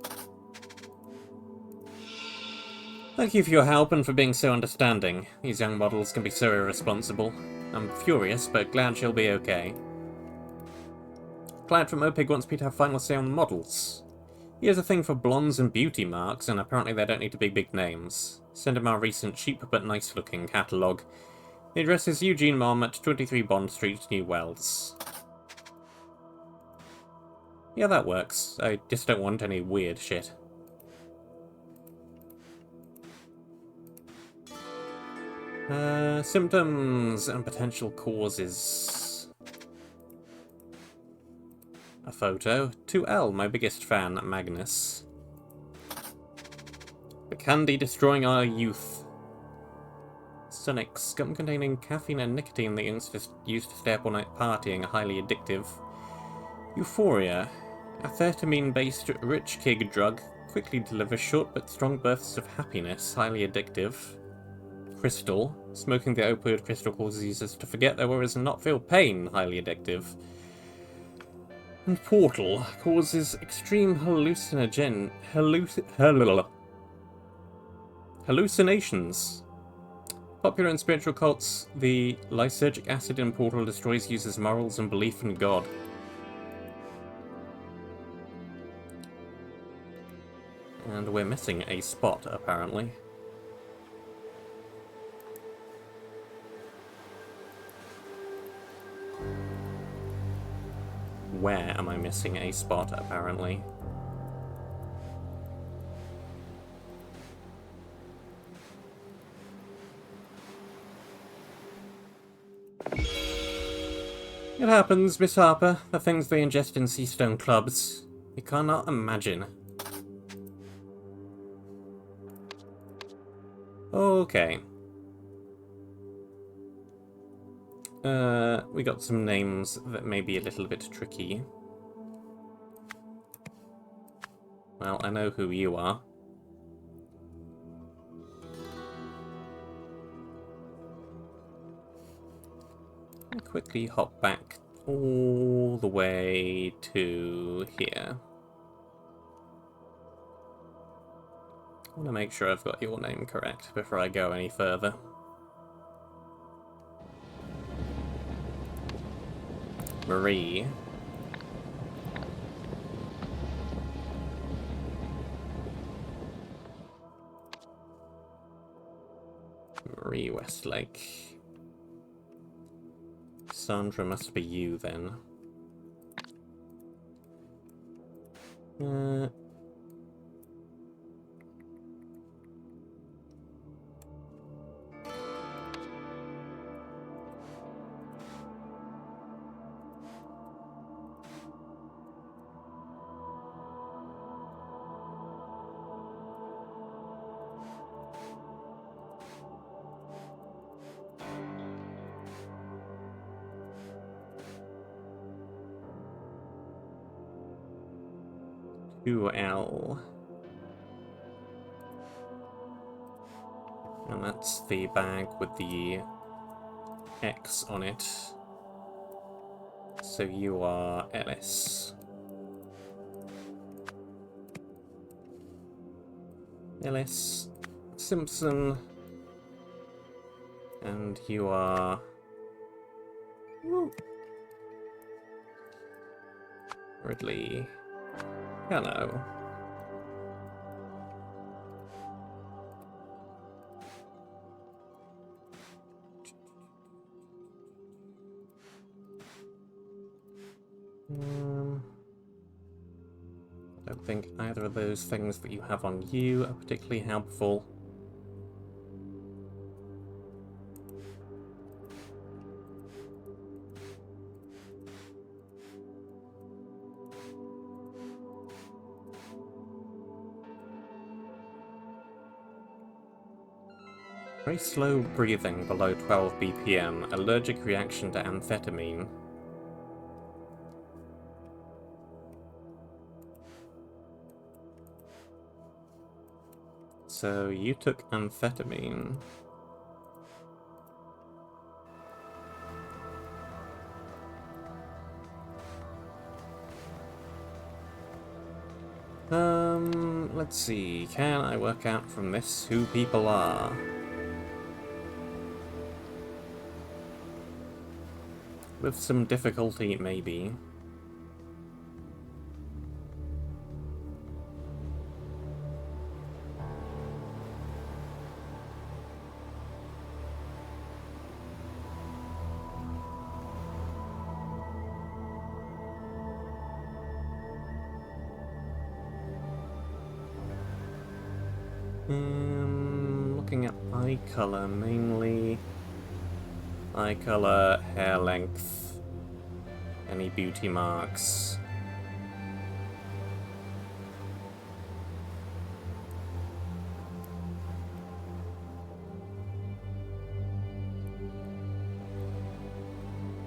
Thank you for your help and for being so understanding. These young models can be so irresponsible. I'm furious, but glad she'll be okay. Clyde from OPIG wants me to have final say on the models. He has a thing for blondes and beauty marks, and apparently they don't need to be big names. Send him our recent cheap but nice looking catalogue. The address is Eugene Mom at 23 Bond Street, New Wells. Yeah, that works. I just don't want any weird shit. Symptoms and potential causes. A photo. 2L, my biggest fan, Magnus. The candy destroying our youth. Sonic, scum containing caffeine and nicotine that youngsters used to stay up all night partying, highly addictive. Euphoria. Amphetamine-based rich kid drug, quickly delivers short but strong bursts of happiness, highly addictive. Crystal. Smoking the opioid crystal causes users to forget their worries and not feel pain, highly addictive. And Portal causes extreme hallucinations. Popular in spiritual cults, the lysergic acid in Portal destroys users' morals and belief in God. And we're missing a spot, apparently. Where am I missing a spot, apparently? It happens, Miss Harper. The things they ingest in Seastone clubs. You cannot imagine. Okay. We got some names that may be a little bit tricky. Well, I know who you are. I'll quickly hop back all the way to here. I want to make sure I've got your name correct before I go any further. Marie. Marie Westlake. Sandra must be you then. L. And that's the bag with the X on it. So you are Ellis. Ellis Simpson. And you are... Woo. Ridley. Hello. I don't think either of those things that you have on you are particularly helpful. Very slow breathing below 12 BPM, allergic reaction to amphetamine. So you took amphetamine. Let's see, can I work out from this who people are? With some difficulty, maybe. Looking at eye color mainly. Eye color, hair length, any beauty marks.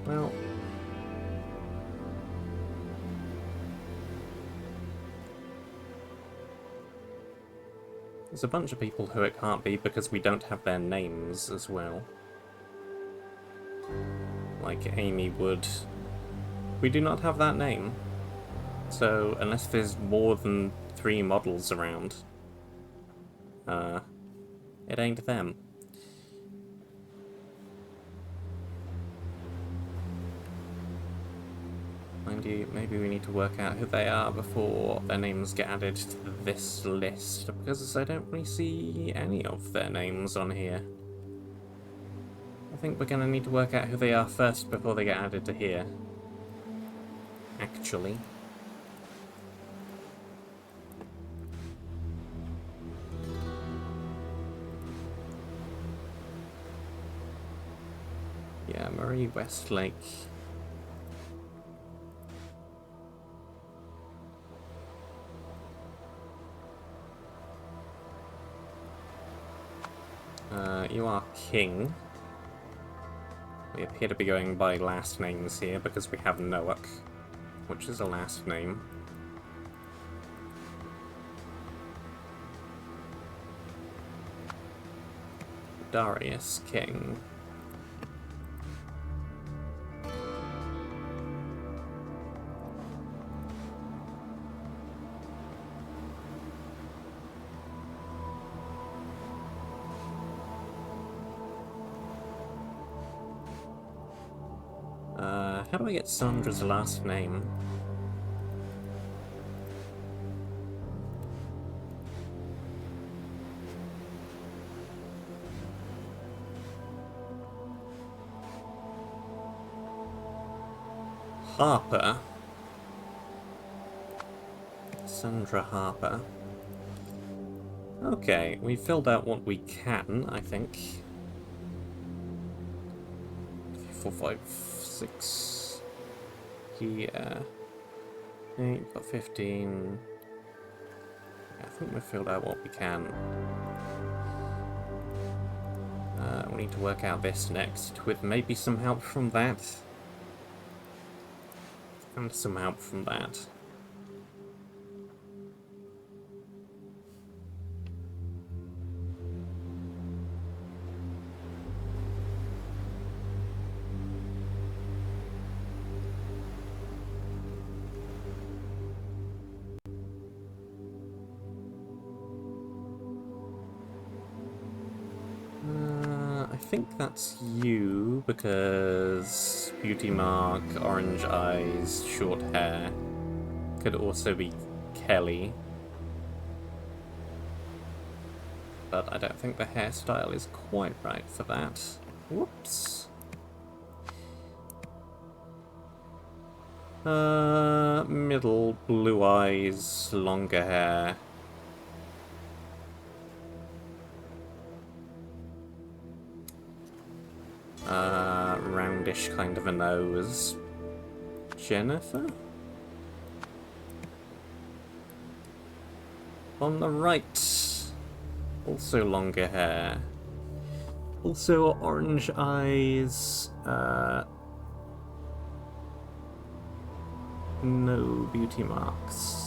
Well, there's a bunch of people who it can't be because we don't have their names as well. Like Amy Wood. We do not have that name. So, unless there's more than 3 models around, it ain't them. Mind you, maybe we need to work out who they are before their names get added to this list, because I don't really see any of their names on here. I think we're going to need to work out who they are first before they get added to here. Actually. Yeah, Marie Westlake. You are King. We appear to be going by last names here because we have Noak, which is a last name. Darius King. How do I get Sandra's last name? Harper. Sandra Harper. Okay, we filled out what we can, I think. 4, 5, 6. Yeah. 8, got 15. Yeah, I think we filled out what we can. We need to work out this next, with maybe some help from that. And some help from that. think that's you, because beauty mark, orange eyes, short hair. Could also be Kelly. But I don't think the hairstyle is quite right for that. Whoops. Middle, blue eyes, longer hair. Roundish kind of a nose. Jennifer? On the right, also longer hair. Also orange eyes. No beauty marks.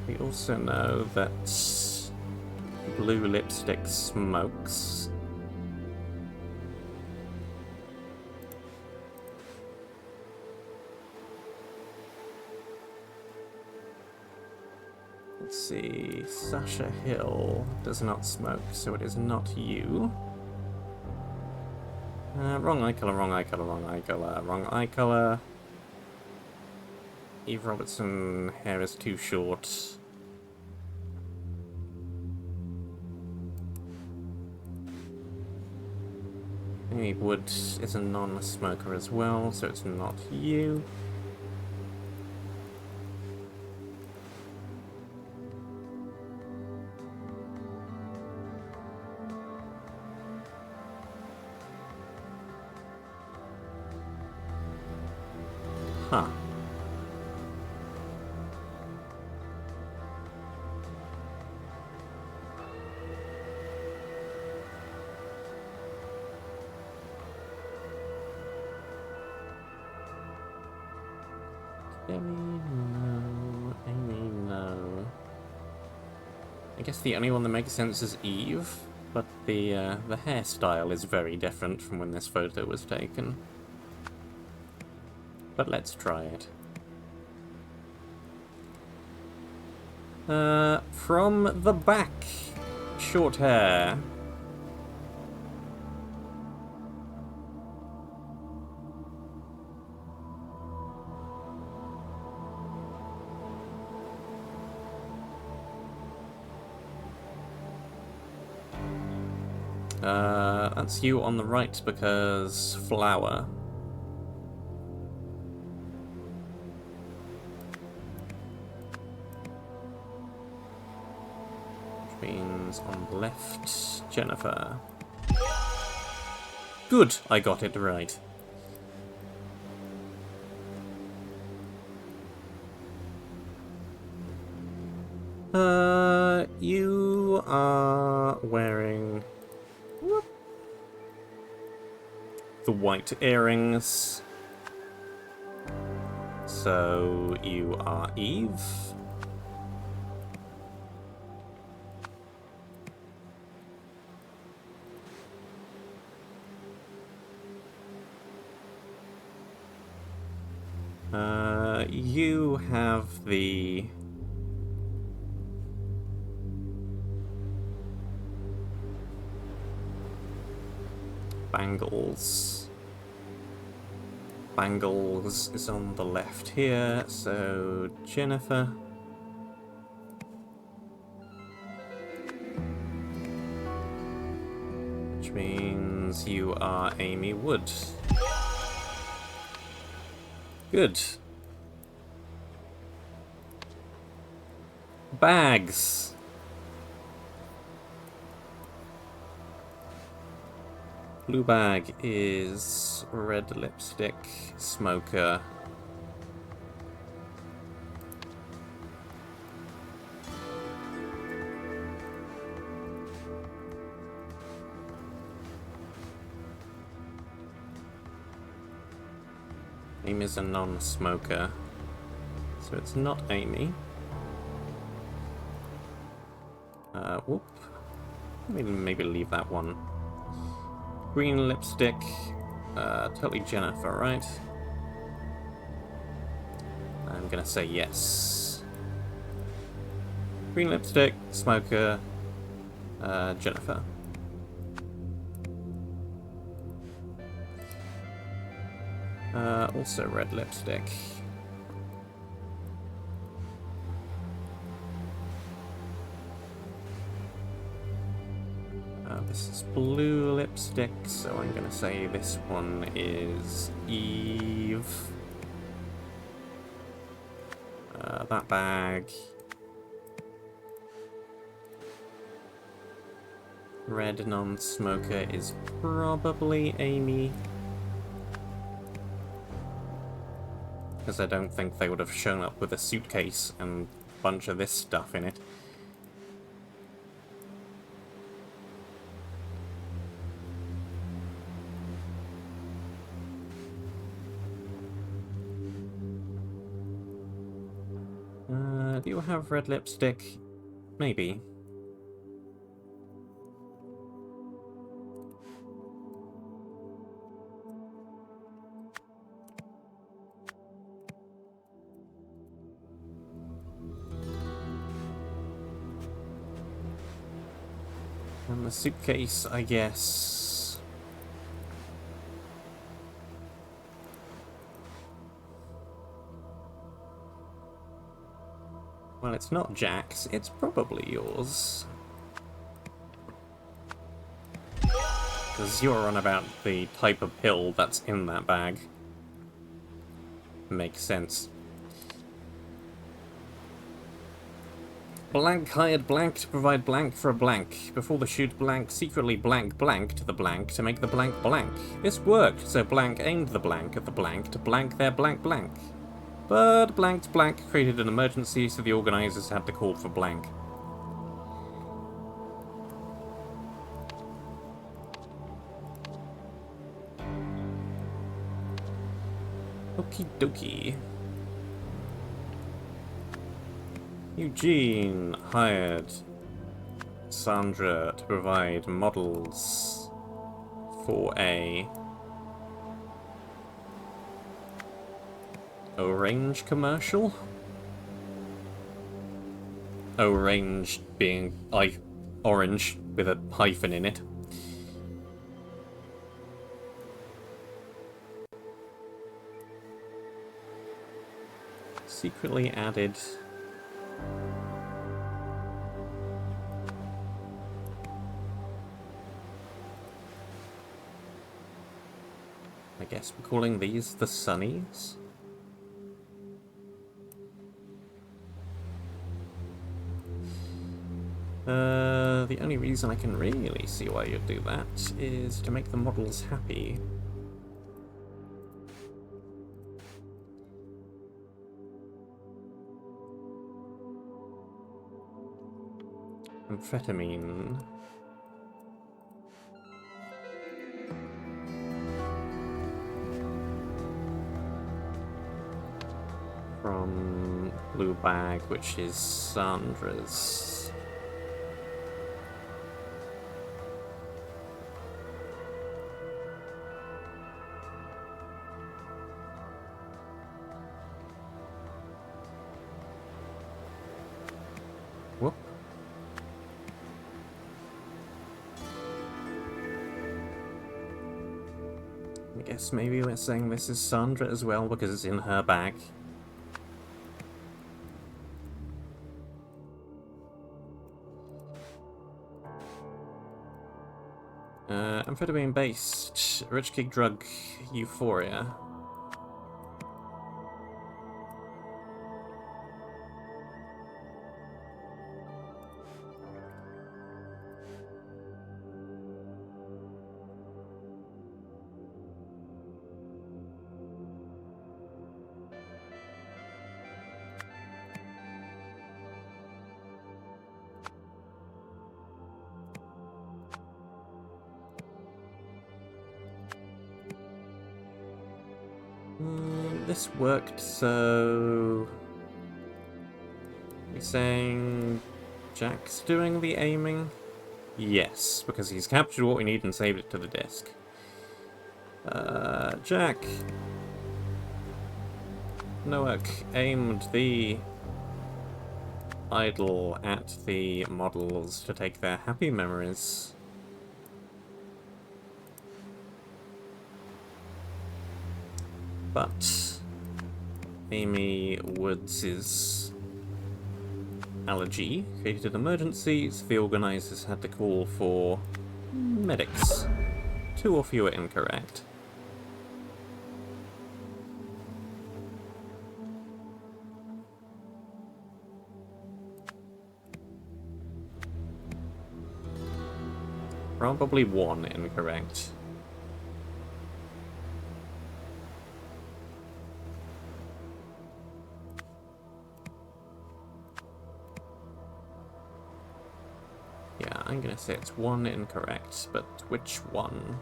We also know that blue lipstick smokes. Let's see, Sasha Hill does not smoke, so it is not you. Wrong eye colour, wrong eye colour, wrong eye colour, wrong eye colour. Eve Robertson, hair is too short. Amy Wood is a non-smoker as well, so it's not you. Huh. Amy, no. I guess the only one that makes sense is Eve, but the hairstyle is very different from when this photo was taken. But let's try it. From the back, short hair. That's you on the right because flower. Which means on the left, Jennifer. Good, I got it right. You are wearing the white earrings. So you are Eve. You have the bangles. Bangles is on the left here, so Jennifer. Which means you are Amy Wood. Good. Bags. Blue bag is red lipstick, smoker. Amy's a non-smoker, so it's not Amy. Whoop. Maybe leave that one. Green lipstick. Totally Jennifer, right? I'm gonna say yes. Green lipstick, smoker, Jennifer. Also red lipstick. This is blue lipstick, so I'm gonna say this one is Eve. That bag. Red non-smoker is probably Amy. Because I don't think they would have shown up with a suitcase and a bunch of this stuff in it. Do you have red lipstick? Maybe. And the suitcase, I guess. Well, it's not Jack's, it's probably yours. Because you're on about the type of pill that's in that bag. Makes sense. Blank hired blank to provide blank for a blank. Before the shoot, blank secretly blanked the blank to make the blank blank. This worked, so blank aimed the blank at the blank to blank their blank blank. But blanked blank created an emergency, so the organizers had to call for blank. Okie dokie. Eugene hired Sandra to provide models for a Orange commercial? Orange being orange with a hyphen in it. Secretly added. I guess we're calling these the Sunnies? The only reason I can really see why you'd do that is to make the models happy. Amphetamine. From Blue Bag, which is Sandra's. Whoop. I guess maybe we're saying this is Sandra as well because it's in her bag. Amphetamine-based rich kid drug Euphoria. This worked, so... You're saying Jack's doing the aiming? Yes, because he's captured what we need and saved it to the disk. Jack. Noak aimed the idol at the models to take their happy memories. But Amy Woods' allergy created an emergency, so the organisers had to call for medics. 2 or fewer incorrect. Probably 1 incorrect. Yeah, I'm gonna say it's 1 incorrect, but which one?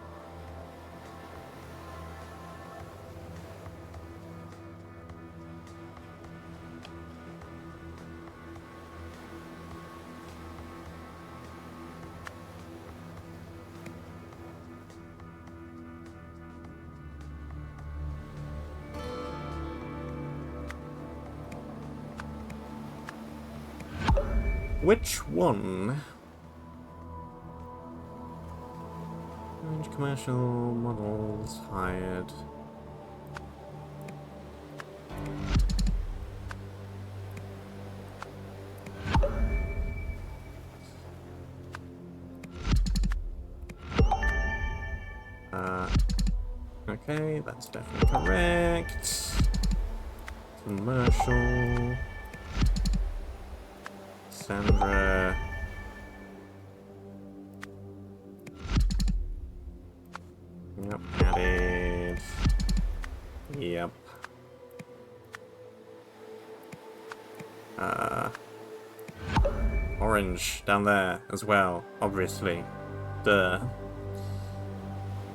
Which one? Commercial models hired. Okay, that's definitely correct. Commercial. Sandra. Yep, added. Yep. Orange down there as well, obviously. Duh.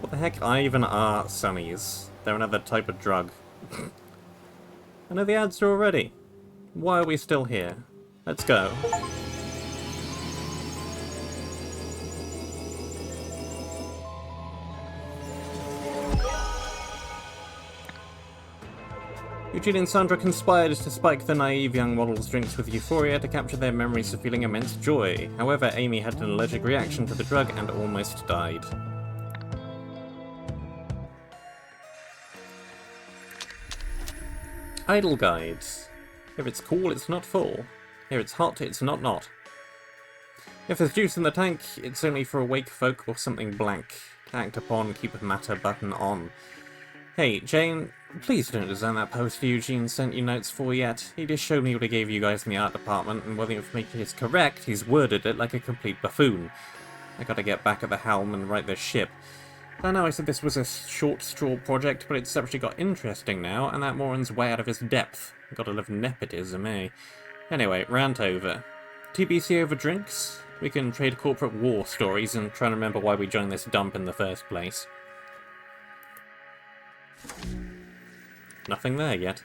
What the heck even are sunnies? They're another type of drug. I know the ads are already. Why are we still here? Let's go. Eugene and Sandra conspired to spike the naive young models' drinks with euphoria to capture their memories of feeling immense joy. However, Amy had an allergic reaction to the drug and almost died. Idle guides. If it's cool, it's not full. If it's hot, it's not. If there's juice in the tank, it's only for awake folk or something blank. Act upon, keep matter button on. Hey, Jane, please don't design that poster Eugene sent you notes for yet. He just showed me what he gave you guys in the art department, and while the information is correct, he's worded it like a complete buffoon. I gotta get back at the helm and right this ship. I know I said this was a short straw project, but it's actually got interesting now, and that Moran's way out of his depth. Gotta love nepotism, eh? Anyway, rant over. TBC over drinks? We can trade corporate war stories and try and remember why we joined this dump in the first place. Nothing there yet.